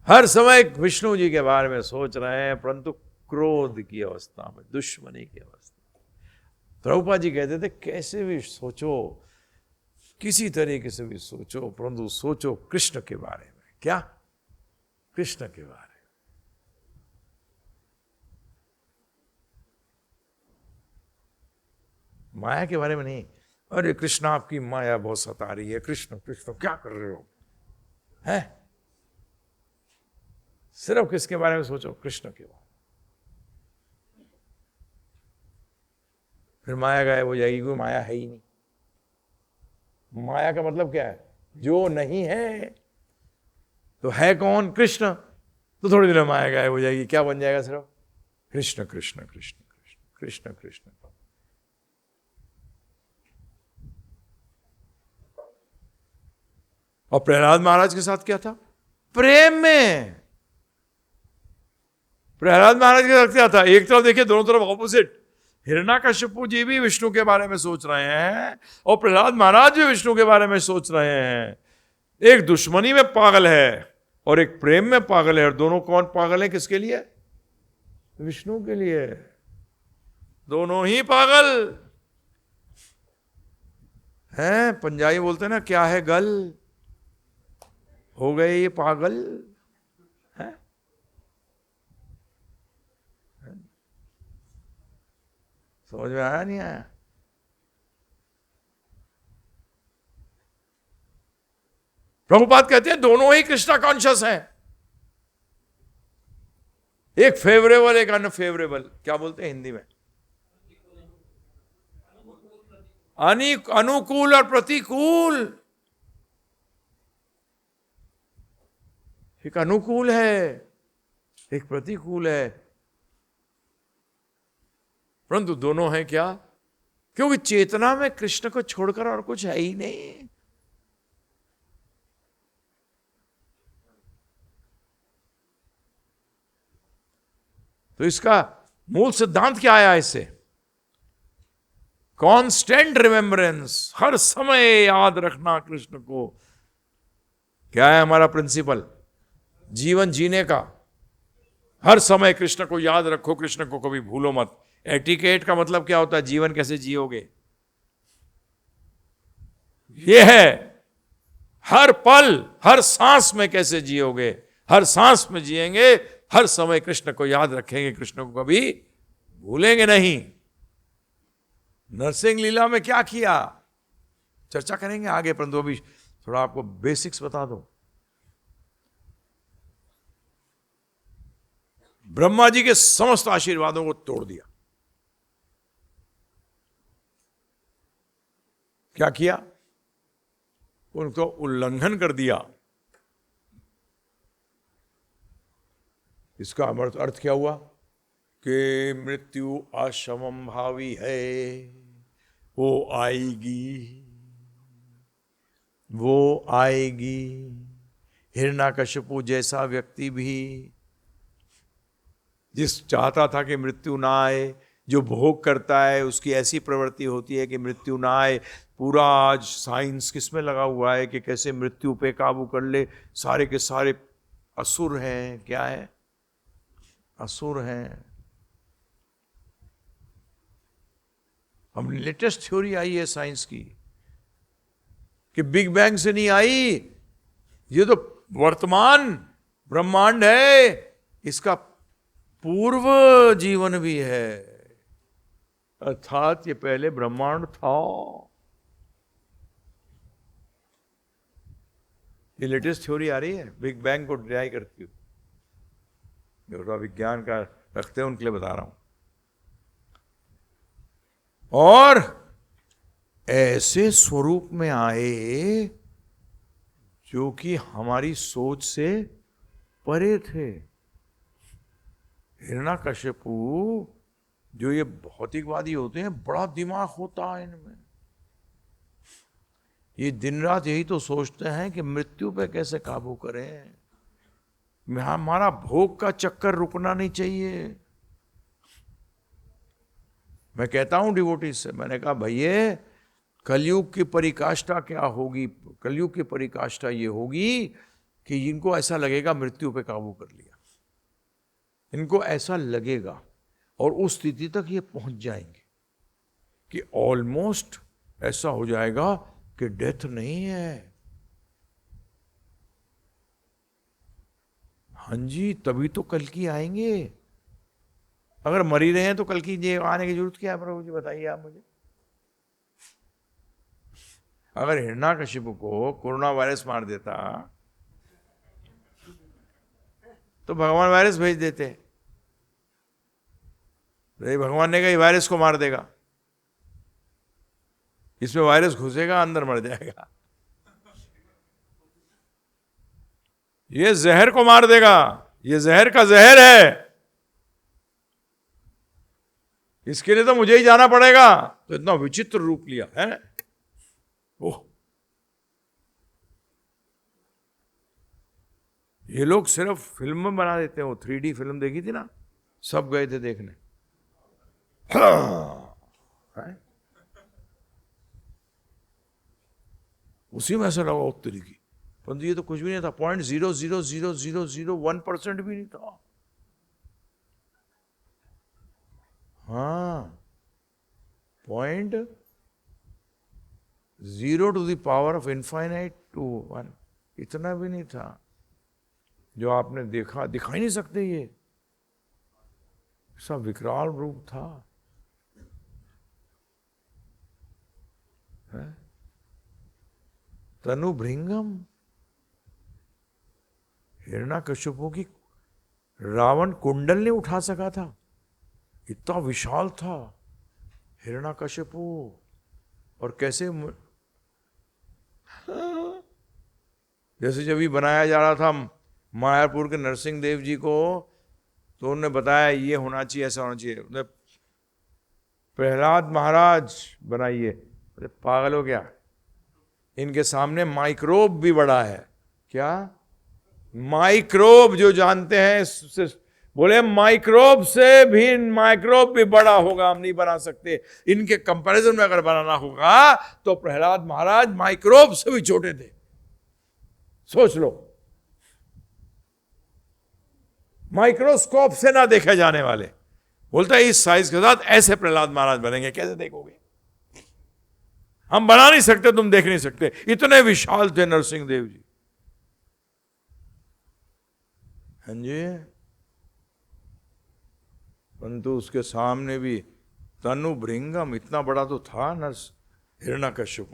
हर समय विष्णु जी के बारे में सोच रहे हैं, परंतु क्रोध की अवस्था में, दुश्मनी की अवस्था। प्रभुपाद जी कहते थे कैसे भी सोचो, किसी तरीके से भी सोचो, परंतु सोचो कृष्ण के बारे में। क्या? कृष्ण के बारे में। माया के बारे में नहीं। अरे कृष्ण आपकी माया बहुत सता रही है, कृष्ण कृष्ण क्या कर रहे हो? है? सिर्फ किसके बारे में सोचो? कृष्ण के बारे में। फिर माया गायब हो जाएगी, कोई माया है ही नहीं। माया का मतलब क्या है? जो नहीं है। तो है कौन? कृष्ण। तो थोड़ी देर में माया गायब हो जाएगी, क्या बन जाएगा? सिर्फ कृष्ण कृष्ण कृष्ण कृष्ण कृष्ण कृष्ण। और प्रहलाद महाराज के साथ क्या था? प्रेम में। प्रहलाद महाराज के साथ क्या था? एक तरफ देखिए, दोनों तरफ ऑपोजिट। हिरण्यकशिपु जी भी विष्णु के बारे में सोच रहे हैं और प्रहलाद महाराज भी विष्णु के बारे में सोच रहे हैं। एक दुश्मनी में पागल है और एक प्रेम में पागल है। और दोनों कौन पागल है? किसके लिए? विष्णु के लिए। दोनों ही पागल हैं। पंजाबी बोलते हैं ना, क्या है गल? हो गए ये पागल है। समझ में आया? नहीं आया? प्रभुपाद कहते हैं दोनों ही कृष्णा कॉन्शियस हैं। एक फेवरेबल, एक अनफेवरेबल। क्या बोलते हैं हिंदी में? अनुकूल और प्रतिकूल। एक अनुकूल है, एक प्रतिकूल है, परंतु दोनों हैं क्या? क्योंकि चेतना में कृष्ण को छोड़कर और कुछ है ही नहीं। तो इसका मूल सिद्धांत क्या आया इससे? कॉन्स्टेंट रिमेम्बरेंस, हर समय याद रखना कृष्ण को। क्या है हमारा प्रिंसिपल जीवन जीने का? हर समय कृष्ण को याद रखो, कृष्ण को कभी भूलो मत। एटिकेट का मतलब क्या होता है? जीवन कैसे जियोगे, ये है। हर पल, हर सांस में कैसे जियोगे, हर सांस में जिएंगे, हर समय कृष्ण को याद रखेंगे, कृष्ण को कभी भूलेंगे नहीं। नरसिंह लीला में क्या किया चर्चा करेंगे आगे, परंतु अभी थोड़ा आपको बेसिक्स बता दो। ब्रह्मा जी के समस्त आशीर्वादों को तोड़ दिया। क्या किया? उनको उल्लंघन कर दिया। इसका अर्थ क्या हुआ कि मृत्यु अशमम भावी है, वो आएगी, वो आएगी। हिरण्यकशिपु जैसा व्यक्ति भी जिस चाहता था कि मृत्यु ना आए, जो भोग करता है उसकी ऐसी प्रवृत्ति होती है कि मृत्यु ना आए। पूरा आज साइंस किस में लगा हुआ है कि कैसे मृत्यु पे काबू कर ले। सारे के सारे असुर हैं। क्या है? असुर हैं। हम लेटेस्ट थ्योरी आई है साइंस की कि बिग बैंग से नहीं आई, ये तो वर्तमान ब्रह्मांड है, इसका पूर्व जीवन भी है, अर्थात ये पहले ब्रह्मांड था। ये लेटेस्ट थ्योरी आ रही है, बिग बैंग को डिनाई करती हूँ, थोड़ा विज्ञान का रखते हैं उनके लिए बता रहा हूं। और ऐसे स्वरूप में आए जो कि हमारी सोच से परे थे। हिरण्यकशिपु जो ये भौतिकवादी होते हैं, बड़ा दिमाग होता है इनमें। ये दिन रात यही तो सोचते हैं कि मृत्यु पे कैसे काबू करें, हमारा भोग का चक्कर रुकना नहीं चाहिए। मैं कहता हूं डिवोटीज से, मैंने कहा भैया कलयुग की परिकाष्ठा क्या होगी? कलयुग की परिकाष्ठा ये होगी कि इनको ऐसा लगेगा मृत्यु पे काबू कर लिया, इनको ऐसा लगेगा, और उस स्थिति तक ये पहुंच जाएंगे कि ऑलमोस्ट ऐसा हो जाएगा कि डेथ नहीं है। हाँ जी, तभी तो कल की आएंगे। अगर मर ही रहे हैं तो कल की ये आने की जरूरत क्या है प्रभु जी, बताइए आप मुझे। अगर हिरण्यकशिपु को कोरोना वायरस मार देता तो भगवान वायरस भेज देते। भगवान ने कहा वायरस को मार देगा, इसमें वायरस घुसेगा, अंदर मर जाएगा। ये जहर को मार देगा, ये जहर का जहर है, इसके लिए तो मुझे ही जाना पड़ेगा। तो इतना विचित्र रूप लिया है। ओह, ये लोग सिर्फ फिल्म में बना देते हैं। वो 3D फिल्म देखी थी ना, सब गए थे देखने। हाँ। उसी में ऐसा लगा उत्तरी की, परंतु ये तो कुछ भी नहीं था। 0.00001% भी नहीं था। हाँ, 0.0 इतना भी नहीं था जो आपने देखा। दिखा ही नहीं सकते, ये सब विकराल रूप था। है? तनु भृंगम, हिरण्यकशिपु की रावण कुंडल नहीं उठा सका था, इतना विशाल था हिरण्यकशिपु। और कैसे जैसे जब भी बनाया जा रहा था मायापुर के नरसिंह देव जी को, तो उन्होंने बताया ये होना चाहिए, ऐसा होना चाहिए। प्रहलाद महाराज बनाइए, पागल हो क्या, इनके सामने माइक्रोब भी बड़ा है। क्या माइक्रोब, जो जानते हैं बोले माइक्रोब से भी, माइक्रोब भी बड़ा होगा, हम नहीं बना सकते। इनके कंपैरिजन में अगर बनाना होगा तो प्रहलाद महाराज माइक्रोब से भी छोटे थे। सोच लो, माइक्रोस्कोप से ना देखे जाने वाले। बोलता है इस साइज के साथ ऐसे प्रहलाद महाराज बनेंगे, कैसे देखोगे? हम बना नहीं सकते, तुम देख नहीं सकते, इतने विशाल थे नरसिंह देव जी। हाँ जी, परंतु उसके सामने भी तनु भृंगम, इतना बड़ा तो था नरस हिरण्यकश्यप।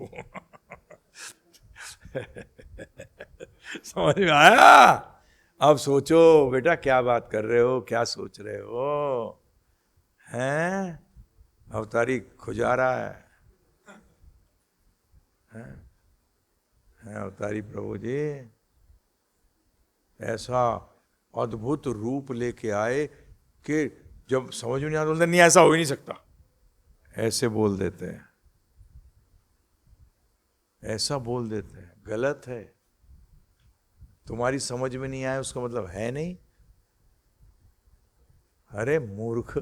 समझ में आया? अब सोचो बेटा, क्या बात कर रहे हो, क्या सोच रहे हो? हैं? अवतारी खुजा रहा है अवतारी प्रभु जी ऐसा अद्भुत रूप लेके आए कि जब समझ में नहीं आता, नहीं ऐसा हो ही नहीं सकता, ऐसे बोल देते हैं, ऐसा बोल देते हैं। गलत है, तुम्हारी समझ में नहीं आया उसका मतलब है नहीं। अरे मूर्ख,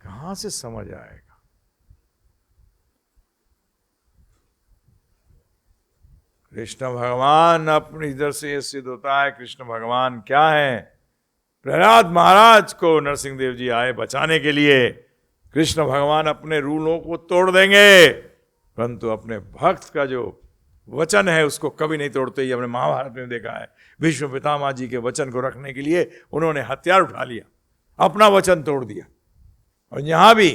कहां से समझ आएगा? कृष्ण भगवान, अपनी इधर से ये सिद्ध होता है कृष्ण भगवान क्या है। प्रहलाद महाराज को नरसिंह देव जी आए बचाने के लिए। कृष्ण भगवान अपने रूलों को तोड़ देंगे, परंतु अपने भक्त का जो वचन है उसको कभी नहीं तोड़ते। ही हमने महाभारत में देखा है, भीष्म पितामह जी के वचन को रखने के लिए उन्होंने हथियार उठा लिया, अपना वचन तोड़ दिया। और यहां भी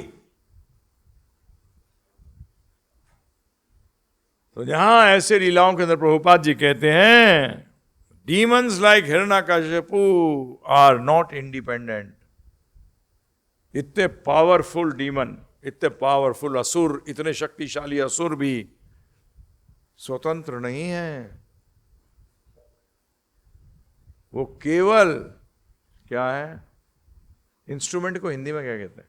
तो यहां ऐसे लीलाओं के अंदर प्रभुपाद जी कहते हैं, demons like Hiranyakashipu are not independent. इतने पावरफुल डीमन, इतने पावरफुल असुर, इतने शक्तिशाली असुर भी स्वतंत्र नहीं है। वो केवल क्या है, इंस्ट्रूमेंट को हिंदी में क्या कहते हैं?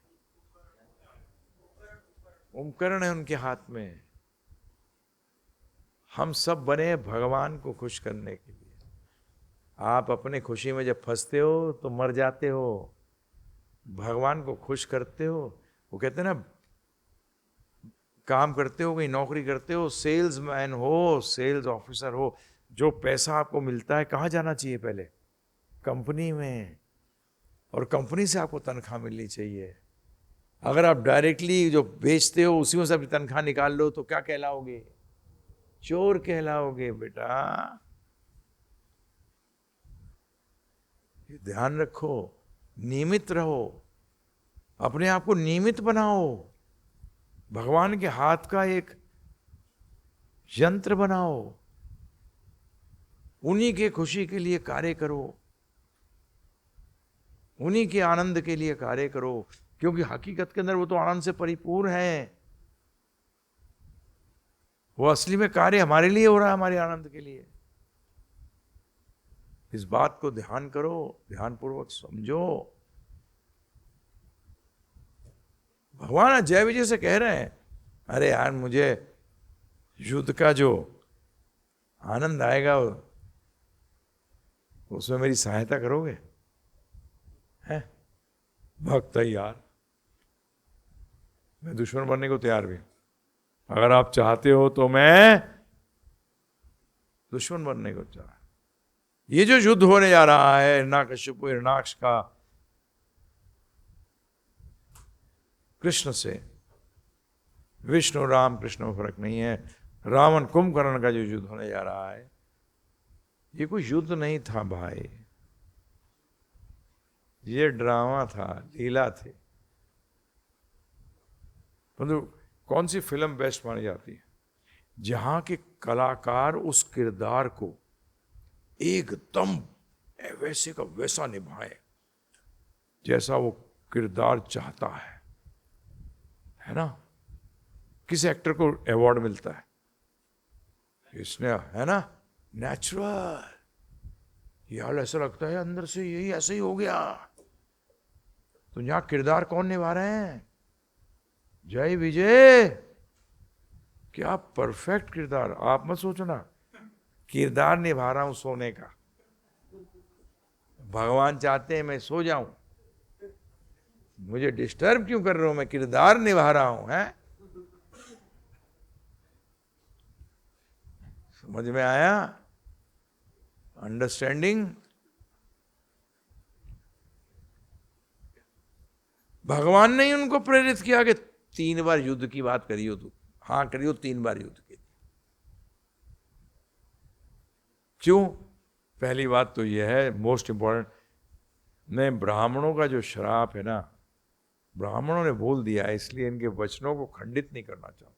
उपकरण है उनके हाथ में। हम सब बने भगवान को खुश करने के लिए। आप अपने खुशी में जब फंसते हो तो मर जाते हो, भगवान को खुश करते हो। वो कहते हैं ना, काम करते हो, कहीं नौकरी करते हो, सेल्समैन हो, सेल्स ऑफिसर हो, जो पैसा आपको मिलता है कहाँ जाना चाहिए? पहले कंपनी में, और कंपनी से आपको तनख्वाह मिलनी चाहिए। अगर आप डायरेक्टली जो बेचते हो उसी में से अपनी तनख्वाह निकाल लो तो क्या कहलाओगे? चोर कहलाओगे बेटा। ये ध्यान रखो, नियमित रहो, अपने आप को नियमित बनाओ, भगवान के हाथ का एक यंत्र बनाओ, उन्हीं के खुशी के लिए कार्य करो, उन्हीं के आनंद के लिए कार्य करो, क्योंकि हकीकत के अंदर वो तो आनंद से परिपूर्ण है। वो असली में कार्य हमारे लिए हो रहा है, हमारे आनंद के लिए। इस बात को ध्यान करो, ध्यानपूर्वक समझो। भगवान जय विजय से कह रहे हैं, अरे यार मुझे युद्ध का जो आनंद आएगा उसमें मेरी सहायता करोगे? है भक्त है यार, मैं दुश्मन बनने को तैयार भी, अगर आप चाहते हो तो मैं दुश्मन बनने को तैयार। ये जो युद्ध होने जा रहा है हिरण्यकश्यप हिरण्याक्ष का कृष्ण से, विष्णु राम कृष्ण में फर्क नहीं है, रावण कुंभकर्ण का जो युद्ध होने जा रहा है, ये कोई युद्ध नहीं था भाई, ये ड्रामा था, लीला थी। परंतु कौन सी फिल्म बेस्ट मानी जाती है? जहां के कलाकार उस किरदार को एकदम वैसे का वैसा निभाए जैसा वो किरदार चाहता है ना। किस एक्टर को अवार्ड मिलता है? इसने, है ना, नेचुरल, यार ऐसा लगता है अंदर से यही ऐसे ही हो गया। तो यहां किरदार कौन निभा रहे हैं? जय विजय, क्या परफेक्ट किरदार। आप मत सोचना किरदार निभा रहा हूं सोने का, भगवान चाहते हैं मैं सो जाऊं, मुझे डिस्टर्ब क्यों कर रहे हो, मैं किरदार निभा रहा हूं। है, समझ में आया? अंडरस्टैंडिंग। भगवान ने ही उनको प्रेरित किया कि 3 बार युद्ध की बात करियो तू, हाँ करियो 3 बार युद्ध की। क्यों? पहली बात तो यह है, मोस्ट इंपॉर्टेंट, मैं ब्राह्मणों का जो श्राप है ना, ब्राह्मणों ने बोल दिया है, इसलिए इनके वचनों को खंडित नहीं करना चाहता,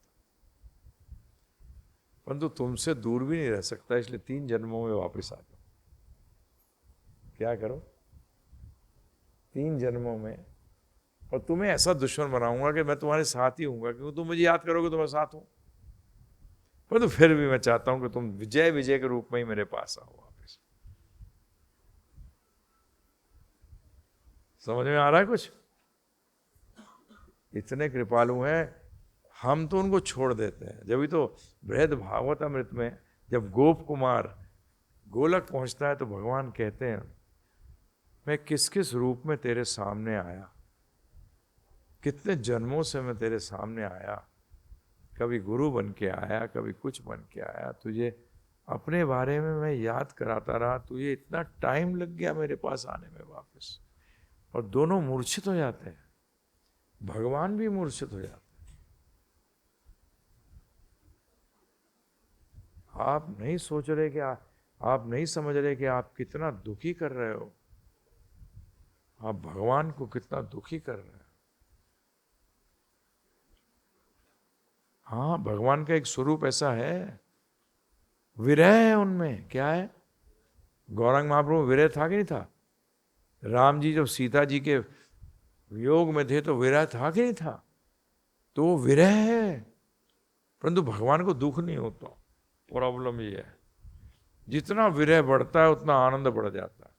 परंतु तुमसे दूर भी नहीं रह सकता, इसलिए 3 जन्मों में वापस आ जाओ। क्या करो? 3 जन्मों में, और तुम्हें ऐसा दुश्मन बनाऊंगा कि मैं तुम्हारे साथ ही हूंगा, क्योंकि तुम मुझे याद करोगे तो मैं साथ हूं। परंतु फिर भी मैं चाहता हूं कि तुम विजय विजय के रूप में ही मेरे पास आओ वापस। समझ में आ रहा है कुछ? इतने कृपालु हैं, हम तो उनको छोड़ देते हैं। जब भी तो बृहद भागवत अमृत में जब गोप कुमार गोलक पहुंचता है तो भगवान कहते हैं, मैं किस किस रूप में तेरे सामने आया, कितने जन्मों से मैं तेरे सामने आया, कभी गुरु बन के आया, कभी कुछ बन के आया, तुझे अपने बारे में मैं याद कराता रहा, तुझे इतना टाइम लग गया मेरे पास आने में वापस। और दोनों मूर्छित हो जाते हैं, भगवान भी मूर्छित हो जाते हैं। आप नहीं सोच रहे कि आप नहीं समझ रहे कि आप कितना दुखी कर रहे हो, आप भगवान को कितना दुखी कर रहे हैं। हाँ, भगवान का एक स्वरूप ऐसा है, विरह है उनमें। क्या है? गौरांग महाप्रभु विरह था कि नहीं था? राम जी जब सीता जी के वियोग में थे तो विरह था कि नहीं था? तो वो विरह है, परंतु भगवान को दुख नहीं होता। प्रॉब्लम ये है, जितना विरह बढ़ता है उतना आनंद बढ़ जाता है।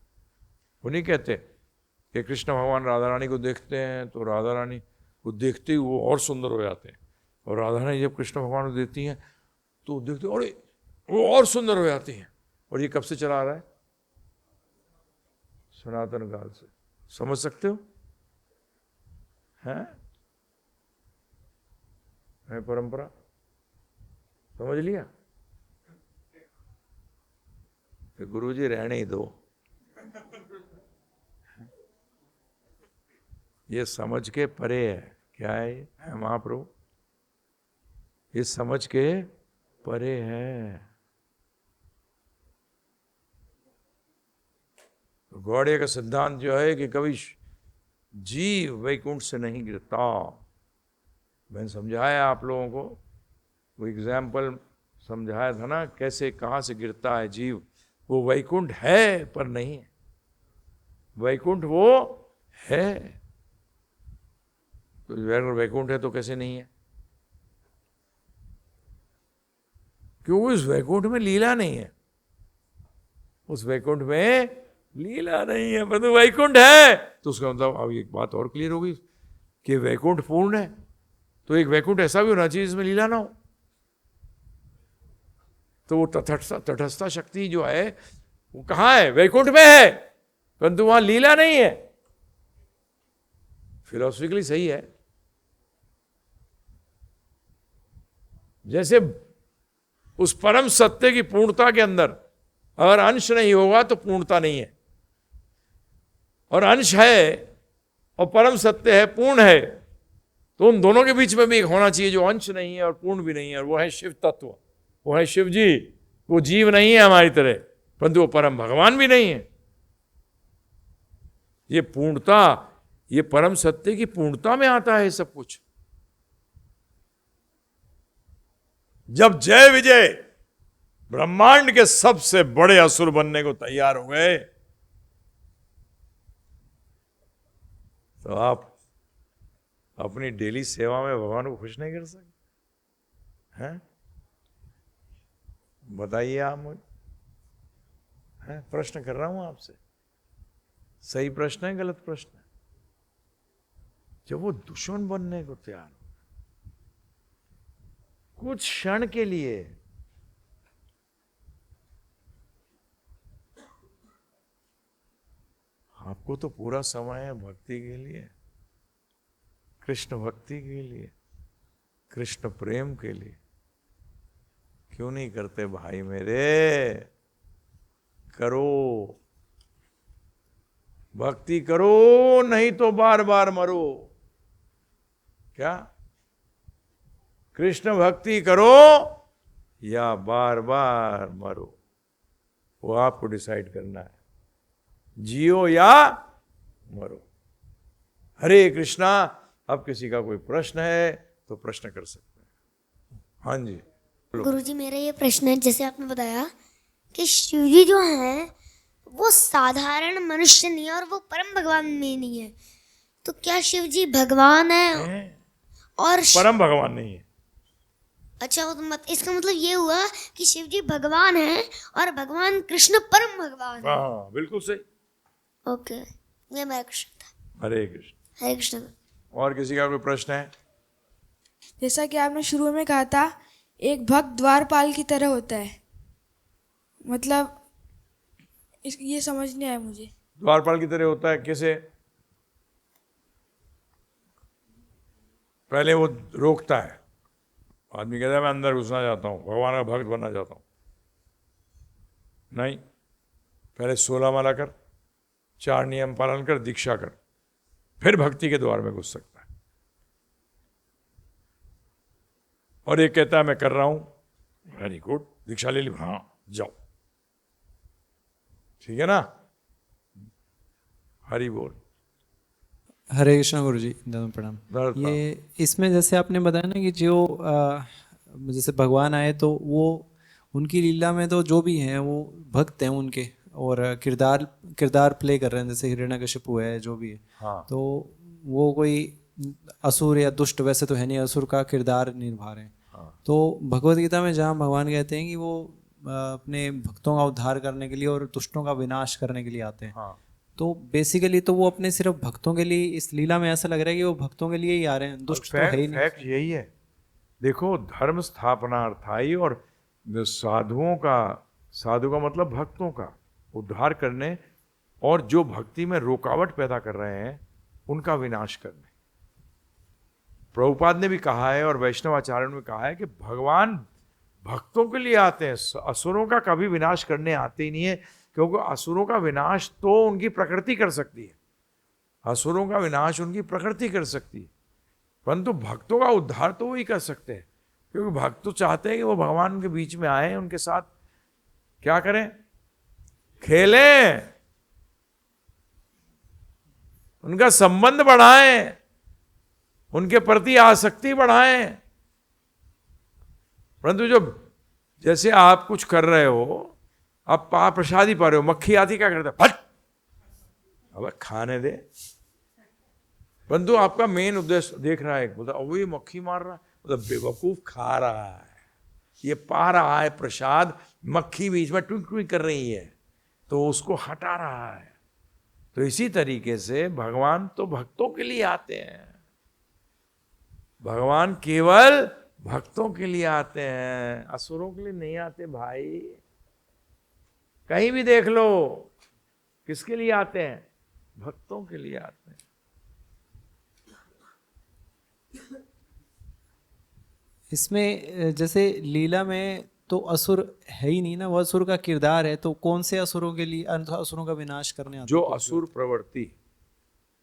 वो नहीं कहते कि कृष्ण भगवान राधा रानी को देखते हैं तो राधा रानी को देखते ही वो और सुंदर हो जाते हैं, और राधा रानी जब कृष्ण भगवान को देखती हैं तो देखते और वो और सुंदर हो जाती हैं। और ये कब से चला आ रहा है? सनातन काल से। समझ सकते हो? है परंपरा। समझ लिया? गुरु जी रहने ही दो, ये समझ के परे है। क्या है ये? है महाप्रभु, ये समझ के परे है। तो गौड़िया का सिद्धांत जो है कि कभी जीव वैकुंठ से नहीं गिरता। मैंने समझाया आप लोगों को, वो एग्जाम्पल समझाया था ना, कैसे कहाँ से गिरता है जीव। वो वैकुंठ है पर नहीं है, वैकुंठ वो है। तो वैकुंठ है तो कैसे नहीं है? क्योंकि उस वैकुंठ में लीला नहीं है, उस वैकुंठ में लीला नहीं है, परंतु वैकुंठ है। तो उसका मतलब अब एक बात और क्लियर होगी कि वैकुंठ पूर्ण है, तो एक वैकुंठ ऐसा भी होना चाहिए जिसमें लीला ना हो। तो वो तटस्था शक्ति जो है वो कहाँ है? वैकुंठ में है, परंतु वहां लीला नहीं है। फिलोसफिकली सही है। जैसे उस परम सत्य की पूर्णता के अंदर अगर अंश नहीं होगा तो पूर्णता नहीं है, और अंश है और परम सत्य है, पूर्ण है, तो उन दोनों के बीच में भी एक होना चाहिए जो अंश नहीं है और पूर्ण भी नहीं है, और वो है शिव तत्व, वो है शिव जी। वो जीव नहीं है हमारी तरह, परंतु वो परम भगवान भी नहीं है। ये पूर्णता, ये परम सत्य की पूर्णता में आता है सब कुछ। जब जय विजय ब्रह्मांड के सबसे बड़े असुर बनने को तैयार हो गए, तो आप अपनी डेली सेवा में भगवान को खुश नहीं कर सकते हैं? बताइए आप मुझे। प्रश्न कर रहा हूं आपसे, सही प्रश्न है गलत प्रश्न है? जब वो दुश्मन बनने को तैयार हो कुछ क्षण के लिए, आपको तो पूरा समय है भक्ति के लिए, कृष्ण भक्ति के लिए, कृष्ण प्रेम के लिए। क्यों नहीं करते भाई मेरे? करो, भक्ति करो, नहीं तो बार बार मरो। क्या कृष्ण भक्ति करो या बार बार मरो, वो आपको डिसाइड करना है, जियो या मरो। हरे कृष्णा। अब किसी का कोई प्रश्न है तो प्रश्न कर सकते हैं। हाँ जी। गुरुजी, मेरा ये प्रश्न है, जैसे आपने बताया कि शिव जी जो हैं वो साधारण मनुष्य नहीं है और वो परम भगवान में नहीं है, तो क्या शिव जी भगवान है? और परम भगवान नहीं है। अच्छा, वो तो इसका मतलब ये हुआ कि शिव जी भगवान है और भगवान कृष्ण परम भगवान है। हाँ बिल्कुल सही। ओके, ये मेरा क्वेश्चन था। हरे कृष्ण। हरे कृष्ण। और किसी का कोई प्रश्न है? जैसा कि आपने शुरू में कहा था, एक भक्त द्वारपाल की तरह होता है, मतलब ये समझ नहीं आया मुझे। द्वारपाल की तरह होता है कैसे? पहले वो रोकता है, आदमी कहता है मैं अंदर घुसना चाहता हूँ, भगवान का भक्त बनना चाहता हूँ। नहीं, पहले 16 माला कर, 4 नियम पालन कर, दीक्षा कर, फिर भक्ति के द्वार में घुस सकता है। और एक कहता है मैं कर रहा हूं, वेरी गुड, दीक्षा ले ली, हाँ जाओ, ठीक है ना। हरि बोल। हरे कृष्ण गुरुजी, दोनों प्रणाम। ये इसमें जैसे आपने बताया ना कि जो जैसे भगवान आए तो वो उनकी लीला में तो जो भी हैं वो भक्त हैं उनके, और किरदार प्ले कर रहे हैं, जैसे हिरण्यकशिपु है जो भी है। हाँ। तो वो कोई असुर या दुष्ट वैसे तो है नहीं, असुर का किरदार निभा रहे हैं। हाँ। तो भगवत गीता में जहाँ भगवान कहते हैं कि वो अपने भक्तों का उद्धार करने के लिए और दुष्टों का विनाश करने के लिए आते हैं। हाँ। तो बेसिकली तो वो अपने सिर्फ भक्तों के लिए, इस लीला में ऐसा लग रहा है कि वो भक्तों के लिए ही आ रहे हैं, दुष्ट तो है ही नहीं। फैक्ट यही है। देखो, धर्म स्थापनार्थाई और साधु का मतलब भक्तों का उद्धार करने, और जो भक्ति में रुकावट पैदा कर रहे हैं उनका विनाश करने। प्रभुपाद ने भी कहा है और वैष्णवाचार्यों ने कहा है कि भगवान भक्तों के लिए आते हैं, असुरों का कभी विनाश करने आते ही नहीं है, क्योंकि असुरों का विनाश तो उनकी प्रकृति कर सकती है, असुरों का विनाश उनकी प्रकृति कर सकती है, परंतु भक्तों का उद्धार तो वही कर सकते हैं, क्योंकि भक्त तो चाहते हैं कि वो भगवान के बीच में आए, उनके साथ क्या करें, खेलें, उनका संबंध बढ़ाएं, उनके प्रति आसक्ति बढ़ाएं। परंतु जो जैसे आप कुछ कर रहे हो, आप प्रसादी पा रहे हो, मक्खी आती क्या करता है, फट, अब खाने दे। परंतु आपका मेन उद्देश्य देख रहा है, बोलता वो ये मक्खी मार रहा है, मतलब बेवकूफ खा रहा है, ये पा रहा है प्रसाद, मक्खी बीच में टुक टुक कर रही है तो उसको हटा रहा है। तो इसी तरीके से भगवान तो भक्तों के लिए आते हैं, भगवान केवल भक्तों के लिए आते हैं, असुरों के लिए नहीं आते भाई। कहीं भी देख लो, किसके लिए आते हैं, भक्तों के लिए आते हैं। इसमें जैसे लीला में तो असुर है ही नहीं ना, वो असुर का किरदार है, तो कौन से असुरों के लिए, असुरों का विनाश करने आते जो असुर प्रवृत्ति,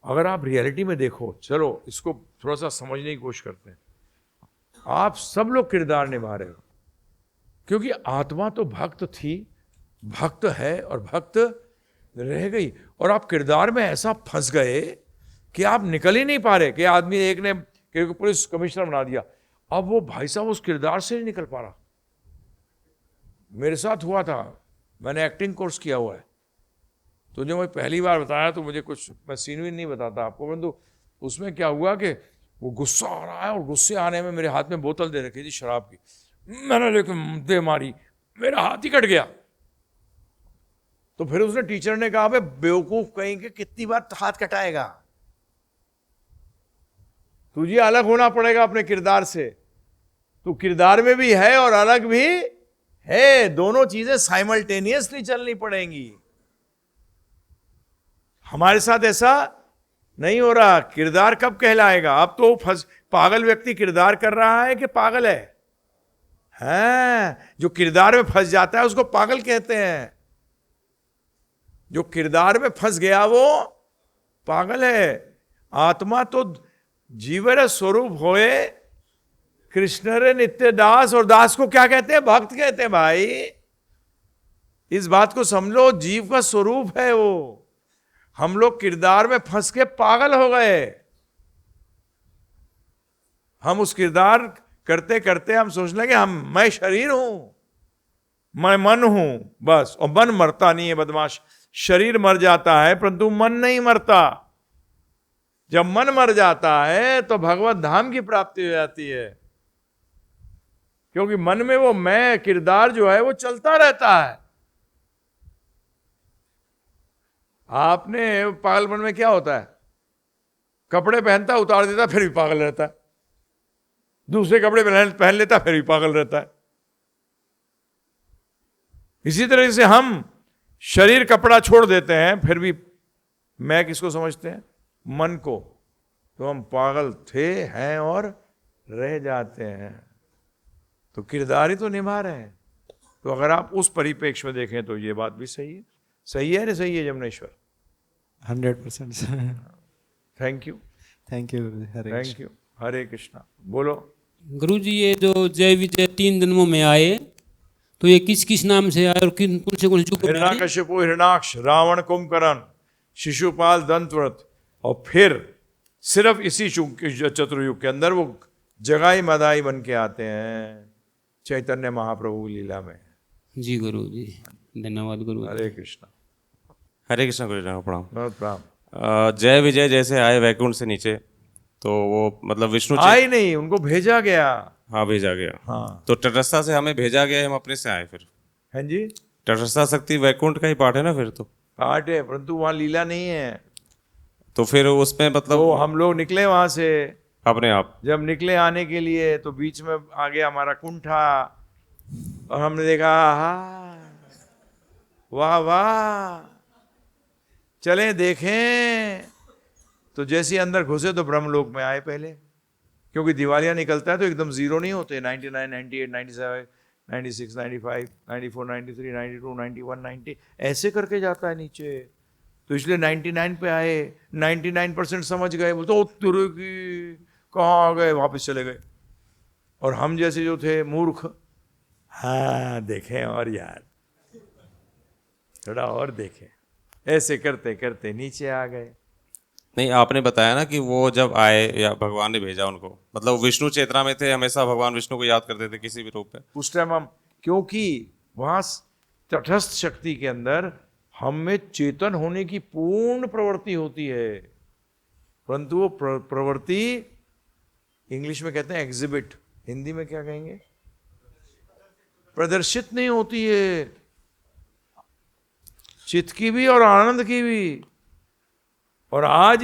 अगर आप रियलिटी में देखो, चलो इसको थोड़ा सा समझने की कोशिश करते हैं। आप सब लोग किरदार निभा रहे हो, क्योंकि आत्मा तो भक्त थी, भक्त है और भक्त रह गई, और आप किरदार में ऐसा फंस गए कि आप निकल ही नहीं पा रहे। कि आदमी एक ने पुलिस कमिश्नर बना दिया, अब वो भाई साहब उस किरदार से नहीं निकल पा रहा। मेरे साथ हुआ था, मैंने एक्टिंग कोर्स किया हुआ है, तो जब मैं पहली बार बताया तो मुझे कुछ, मैं सीन भी नहीं बताता आपको, परंतु उसमें क्या हुआ कि वो गुस्सा आ रहा है, और गुस्से आने में मेरे हाथ में बोतल दे रखी थी शराब की, मैंने लेकिन दे मारी, मेरा हाथ ही कट गया। तो फिर उसने, टीचर ने कहा, बेवकूफ कहीं के कितनी बार हाथ कटाएगा, तुझे अलग होना पड़ेगा अपने किरदार से। तू किरदार में भी है और अलग भी है, दोनों चीजें साइमल्टेनियसली चलनी पड़ेंगी। हमारे साथ ऐसा नहीं हो रहा। किरदार कब कहलाएगा? अब तो पागल व्यक्ति किरदार कर रहा है कि पागल है? जो किरदार में फंस जाता है उसको पागल कहते हैं। जो किरदार में फंस गया वो पागल है। आत्मा तो जीवर स्वरूप होए कृष्ण रे नित्य दास, और दास को क्या कहते हैं? भक्त कहते हैं भाई। इस बात को समझो, जीव का स्वरूप है वो। हम लोग किरदार में फंस के पागल हो गए। हम उस किरदार करते करते हम सोचने लगे मैं शरीर हूं, मैं मन हूं, बस। और मन मरता नहीं है बदमाश। शरीर मर जाता है परंतु मन नहीं मरता। जब मन मर जाता है तो भगवत धाम की प्राप्ति हो जाती है, क्योंकि मन में वो मैं किरदार जो है वो चलता रहता है। आपने पागलपन में क्या होता है? कपड़े पहनता, उतार देता, फिर भी पागल रहता है। दूसरे कपड़े पहन लेता, फिर भी पागल रहता है। इसी तरह से हम शरीर कपड़ा छोड़ देते हैं, फिर भी मैं किसको समझते हैं? मन को। तो हम पागल थे, हैं और रह जाते हैं। तो किरदार ही तो निभा रहे हैं। तो अगर आप उस परिप्रेक्ष्य में देखें तो ये बात भी सही है। सही है ना? सही है Jamuneshwar? 100%। Thank you. Thank you. Thank you. हरे कृष्णा। बोलो। गुरु जी, ये जो जय विजय 3 जन्मों में आए, तो ये किस किस नाम से आए और कौन से युग में आए? हिरण्यकशिपु, हिरणाक्ष, रावण, कुंभकर्ण, शिशुपाल, दंतव्रत, और फिर सिर्फ इसी चतुर्युग के अंदर वो जगाई मदाई बन के आते हैं चैतन्य महाप्रभु लीला में। जी गुरु जी, धन्यवाद गुरु। हरे कृष्णा। हरे कृष्ण गुरु जी, प्रणाम। बहुत प्रणाम। जय विजय जैसे आए वैकुंठ से नीचे, तो वो मतलब विष्णु आए नहीं, उनको भेजा गया। हाँ, भेजा गया। हाँ। तो तटस्था से हमें भेजा गया, हम अपने से आए फिर। हाँ जी। तटस्था शक्ति वैकुंठ का ही पाठ है ना फिर? तो पाठ है, परंतु वहां लीला नहीं है। तो फिर उसमें मतलब तो हम लोग निकले वहां से, अपने आप जब निकले आने के लिए तो बीच में आ गया हमारा कुंठा, और हमने देखा वाह वाह, चलें देखें। तो जैसे अंदर घुसे तो ब्रह्मलोक में आए पहले, क्योंकि दिवालिया निकलता है तो एकदम जीरो नहीं होते। 99, 98, 97, 96, 95, 94, 93, 92, 91, 90 ऐसे करके जाता है नीचे। तो इसलिए 99 पे आए, 99% समझ गए। बोलते तेरे की कहाँ आ गए, वापस चले गए। और हम जैसे जो थे मूर्ख, हाँ देखें और यार थोड़ा और देखें, ऐसे करते करते नीचे आ गए। नहीं, आपने बताया ना कि वो जब आए या भगवान ने भेजा उनको, मतलब विष्णु चेतना में थे, हमेशा भगवान विष्णु को याद करते थे किसी भी रूप में। उस टाइम हम, क्योंकि वहां तटस्थ शक्ति के अंदर हम में चेतन होने की पूर्ण प्रवृत्ति होती है, परंतु वो प्रवृत्ति इंग्लिश में कहते हैं एग्जिबिट, हिंदी में क्या कहेंगे? प्रदर्शित नहीं होती है, चित्त की भी और आनंद की भी। और आज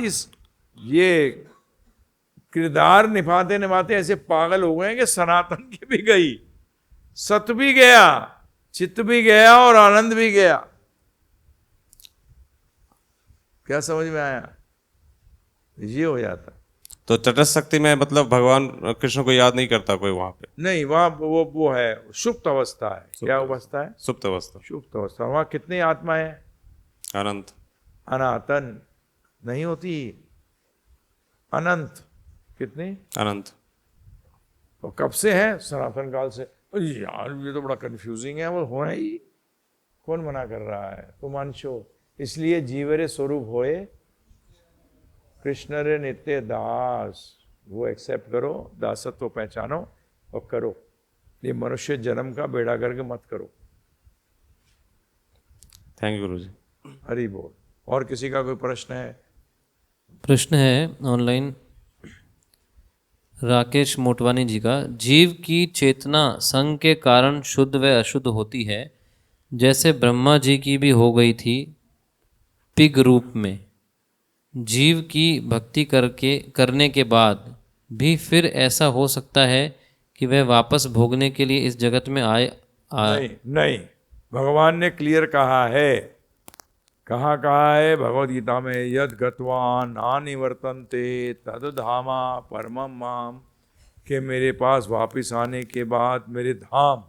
ये किरदार निभाते निभाते ऐसे पागल हो गए हैं कि सनातन की भी गई, सत भी गया, चित्त भी गया और आनंद भी गया। क्या समझ में आया? ये हो जाता। तो तटस्थ शक्ति में मतलब भगवान कृष्ण को याद नहीं करता कोई वहां पे? नहीं, वहां वो है सुप्त अवस्था है। क्या अवस्था है? सुप्त अवस्था। सुप्त अवस्था। वहां कितनी आत्मा है? अनंत। अनातन नहीं होती, अनंत। कितनी? अनंत। और कब से है? सनातन काल से। यार ये तो बड़ा कंफ्यूजिंग है। वो हो ही, कौन मना कर रहा है? तो मानशो। इसलिए जीवरे स्वरूप होए कृष्ण रे नित्य दास, वो एक्सेप्ट करो, दासत्व पहचानो और करो। ये मनुष्य जन्म का बेड़ा गर्क मत करो। थैंक यू गुरुजी। हरि बोल। और किसी का कोई प्रश्न है? प्रश्न है ऑनलाइन राकेश मोटवानी जी का। जीव की चेतना संग के कारण शुद्ध व अशुद्ध होती है, जैसे ब्रह्मा जी की भी हो गई थी पिग रूप में। जीव की भक्ति करने के बाद भी फिर ऐसा हो सकता है कि वह वापस भोगने के लिए इस जगत में आए? नहीं, भगवान ने क्लियर कहा है। कहाँ कहा है? भगवद गीता में, यद गतवान नानिवर्तन्ते तद धामा परमम माम, कि मेरे पास वापस आने के बाद मेरे धाम,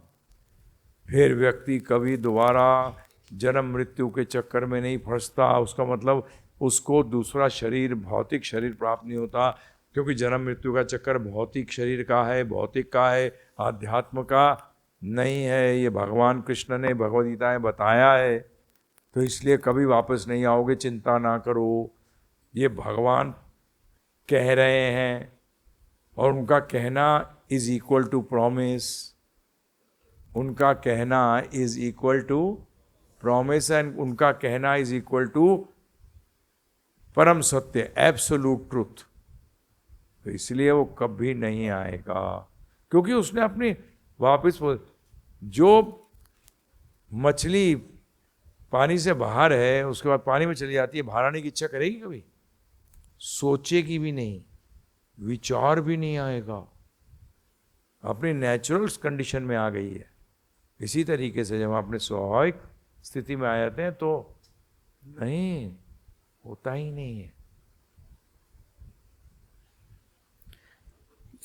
फिर व्यक्ति कभी दोबारा जन्म मृत्यु के चक्कर में नहीं फंसता। उसका मतलब उसको दूसरा शरीर, भौतिक शरीर प्राप्त नहीं होता। क्योंकि जन्म मृत्यु का चक्कर भौतिक शरीर का है, भौतिक का है, आध्यात्म का नहीं है। ये भगवान कृष्ण ने भगवद गीता में बताया है, तो इसलिए कभी वापस नहीं आओगे, चिंता ना करो। ये भगवान कह रहे हैं और उनका कहना इज इक्वल टू प्रॉमिस। उनका कहना is equal to promise and उनका कहना इज इक्वल टू परम सत्य, एब्सोल्यूट ट्रुथ। तो इसलिए वो कभी नहीं आएगा, क्योंकि उसने अपनी वापस जो मछली पानी से बाहर है उसके बाद पानी में चली जाती है, बाहर आने की इच्छा करेगी कभी? सोचेगी भी नहीं, विचार भी नहीं आएगा, अपनी नेचुरल कंडीशन में आ गई है। इसी तरीके से जब हम अपने स्वाभाविक स्थिति में आ जाते हैं तो नहीं होता ही नहीं है।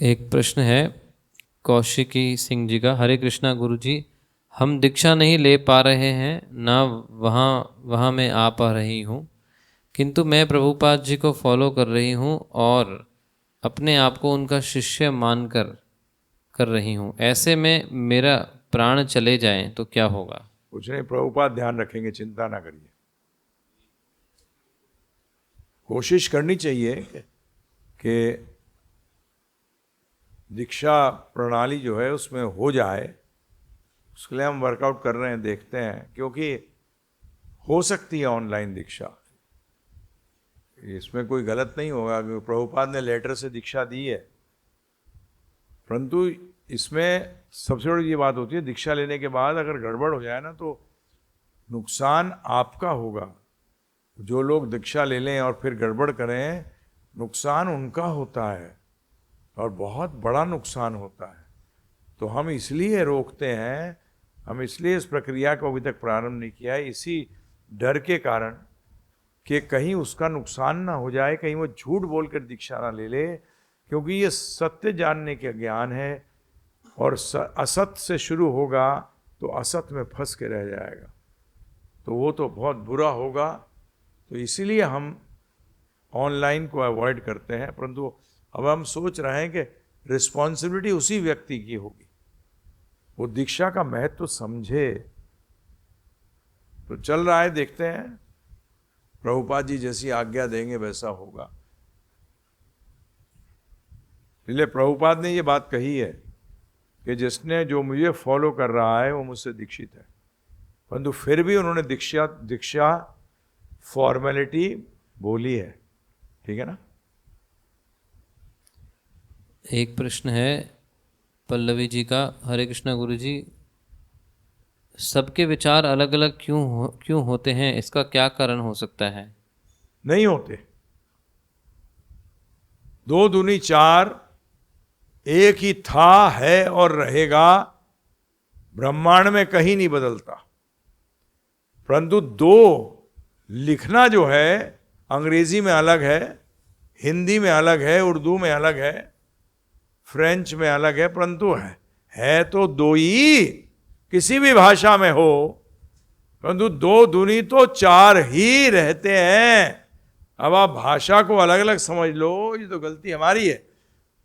एक प्रश्न है कौशिकी सिंह जी का। हरे कृष्णा गुरु जी, हम दीक्षा नहीं ले पा रहे हैं, ना वहाँ मैं आ पा रही हूँ, किंतु मैं प्रभुपाद जी को फॉलो कर रही हूँ और अपने आप को उनका शिष्य मानकर कर रही हूँ। ऐसे में मेरा प्राण चले जाएं तो क्या होगा? कुछ नहीं, प्रभुपाद ध्यान रखेंगे, चिंता ना करिए। कोशिश करनी चाहिए कि दीक्षा प्रणाली जो है उसमें हो जाए। उसके लिए हम वर्कआउट कर रहे हैं, देखते हैं, क्योंकि हो सकती है ऑनलाइन दीक्षा, इसमें कोई गलत नहीं होगा, क्योंकि प्रभुपाद ने लेटर से दीक्षा दी है। परंतु इसमें सबसे बड़ी ये बात होती है, दीक्षा लेने के बाद अगर गड़बड़ हो जाए ना तो नुकसान आपका होगा। जो लोग दीक्षा ले लें और फिर गड़बड़ करें, नुकसान उनका होता है और बहुत बड़ा नुकसान होता है। तो हम इसलिए रोकते हैं, हम इसलिए इस प्रक्रिया को अभी तक प्रारंभ नहीं किया है, इसी डर के कारण कि कहीं उसका नुकसान ना हो जाए, कहीं वो झूठ बोलकर दीक्षा ना ले ले, क्योंकि ये सत्य जानने के ज्ञान है और असत से शुरू होगा तो असत में फंस के रह जाएगा, तो वो तो बहुत बुरा होगा। तो इसीलिए हम ऑनलाइन को अवॉइड करते हैं। परंतु अब हम सोच रहे हैं कि रिस्पॉन्सिबिलिटी उसी व्यक्ति की होगी, वो दीक्षा का महत्व समझे। तो चल रहा है, देखते हैं, प्रभुपाद जी जैसी आज्ञा देंगे वैसा होगा। इसलिए प्रभुपाद ने ये बात कही है कि जिसने जो मुझे फॉलो कर रहा है वो मुझसे दीक्षित है, परंतु फिर भी उन्होंने दीक्षा फॉर्मेलिटी बोली है। ठीक है ना? एक प्रश्न है पल्लवी जी का। हरे कृष्णा गुरु जी, सबके विचार अलग अलग क्यों होते हैं, इसका क्या कारण हो सकता है? नहीं होते, 2 दूनी 4 एक ही था, है और रहेगा, ब्रह्मांड में कहीं नहीं बदलता। परंतु 2 लिखना जो है अंग्रेजी में अलग है, हिंदी में अलग है, उर्दू में अलग है, फ्रेंच में अलग है, परंतु है तो 2 ही, किसी भी भाषा में हो, परंतु 2 दूनी तो 4 ही रहते हैं। अब आप भाषा को अलग अलग समझ लो, ये तो गलती हमारी है।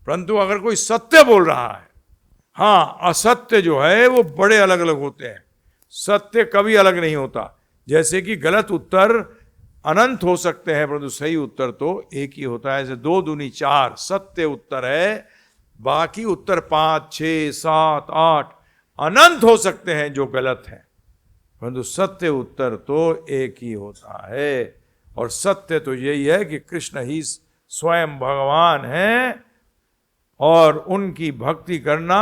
परंतु अगर कोई सत्य बोल रहा है, हाँ, असत्य जो है वो बड़े अलग अलग होते हैं, सत्य कभी अलग नहीं होता। जैसे कि गलत उत्तर अनंत हो सकते हैं, परंतु सही उत्तर तो एक ही होता है। जैसे 2 दूनी 4 सत्य उत्तर है, बाकी उत्तर 5, 6, 7, 8 अनंत हो सकते हैं जो गलत है, परंतु सत्य उत्तर तो एक ही होता है। और सत्य तो यही है कि कृष्ण ही स्वयं भगवान हैं और उनकी भक्ति करना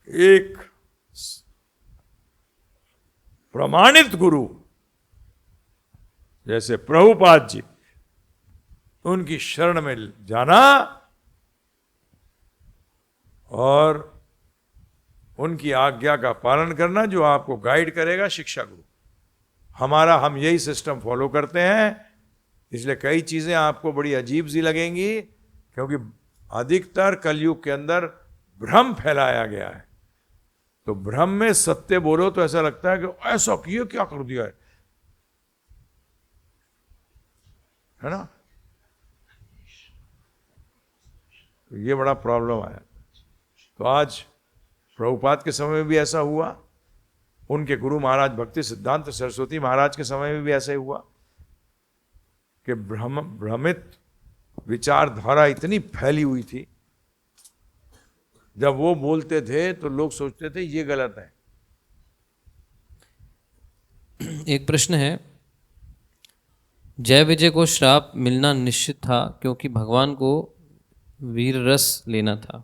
एक प्रमाणित गुरु जैसे प्रभुपाद जी, उनकी शरण में जाना और उनकी आज्ञा का पालन करना, जो आपको गाइड करेगा शिक्षा गुरु। हम यही सिस्टम फॉलो करते हैं, इसलिए कई चीजें आपको बड़ी अजीब सी लगेंगी, क्योंकि अधिकतर कलयुग के अंदर भ्रम फैलाया गया है। तो भ्रम में सत्य बोलो तो ऐसा लगता है कि ऐसा किए क्या कर दिया है ना? तो ये बड़ा प्रॉब्लम आया। तो आज प्रभुपाद के समय में भी ऐसा हुआ, उनके गुरु महाराज भक्ति सिद्धांत सरस्वती महाराज के समय में भी ऐसा ही हुआ कि भ्रमित विचारधारा इतनी फैली हुई थी, जब वो बोलते थे तो लोग सोचते थे ये गलत है। एक प्रश्न है, जय विजय को श्राप मिलना निश्चित था क्योंकि भगवान को वीर रस लेना था।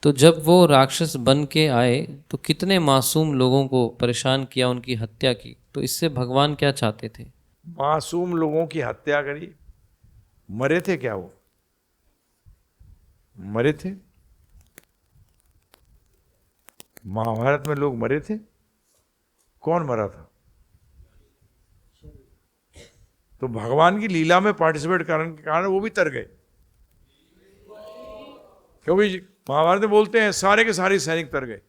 तो जब वो राक्षस बन के आए तो कितने मासूम लोगों को परेशान किया, उनकी हत्या की, तो इससे भगवान क्या चाहते थे? मासूम लोगों की हत्या करी? मरे थे क्या वो? मरे थे? महाभारत में लोग मरे थे? कौन मरा था? तो भगवान की लीला में पार्टिसिपेट करने के कारण वो भी तर गए, क्योंकि महाभारत में बोलते हैं सारे के सारे सैनिक तर गए।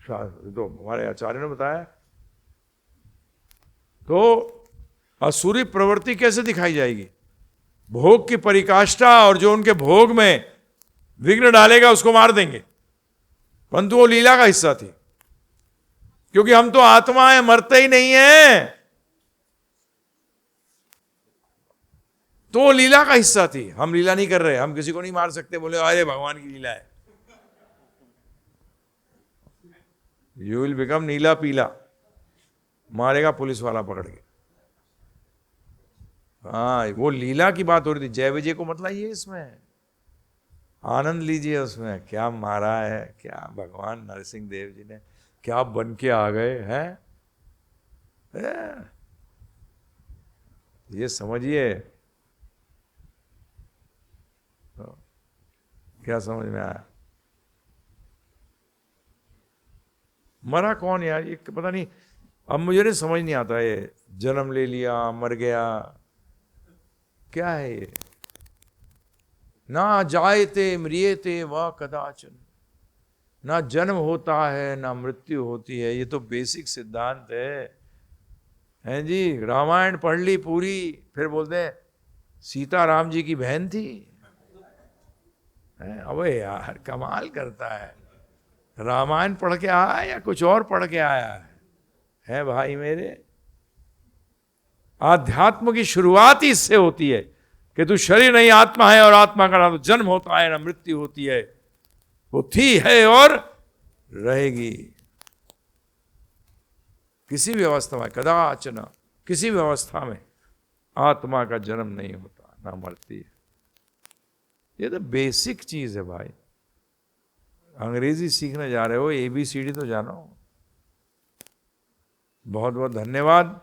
तो हमारे आचार्य ने बताया। तो असुरी प्रवृत्ति कैसे दिखाई जाएगी? भोग की परिकाष्ठा, और जो उनके भोग में विघ्न डालेगा उसको मार देंगे, परंतु वो लीला का हिस्सा थी, क्योंकि हम तो आत्मा है, मरते ही नहीं है। तो वो लीला का हिस्सा थी। हम लीला नहीं कर रहे, हम किसी को नहीं मार सकते, बोले अरे भगवान की लीला है। यू विल बिकम नीला पीला, मारेगा पुलिस वाला पकड़ के। हाँ, वो लीला की बात हो रही थी। जय विजय को मतलब ये इसमें आनंद लीजिए, उसमें क्या मारा है, क्या भगवान नरसिंह देव जी ने क्या बन के आ गए हैं, ये समझिए। तो क्या समझ में आया? मरा कौन यार, ये पता नहीं, अब मुझे नहीं समझ नहीं आता। ये जन्म ले लिया, मर गया, क्या है ये? ना जायते म्रियते व कदाचन, ना जन्म होता है ना मृत्यु होती है। ये तो बेसिक सिद्धांत है जी। रामायण पढ़ ली पूरी, फिर बोलते हैं सीता राम जी की बहन थी। अबे यार कमाल करता है। रामायण पढ़ के आया या कुछ और पढ़ के आया है भाई मेरे? आध्यात्म की शुरुआत ही इससे होती है कि तू शरीर नहीं आत्मा है, और आत्मा का ना तो जन्म होता है ना मृत्यु होती है। वो थी, है और रहेगी। किसी भी अवस्था में, कदाचन किसी भी अवस्था में आत्मा का जन्म नहीं होता, ना मरती है। ये तो बेसिक चीज है भाई। अंग्रेजी सीखने जा रहे हो, ABCD तो जानो। बहुत बहुत धन्यवाद।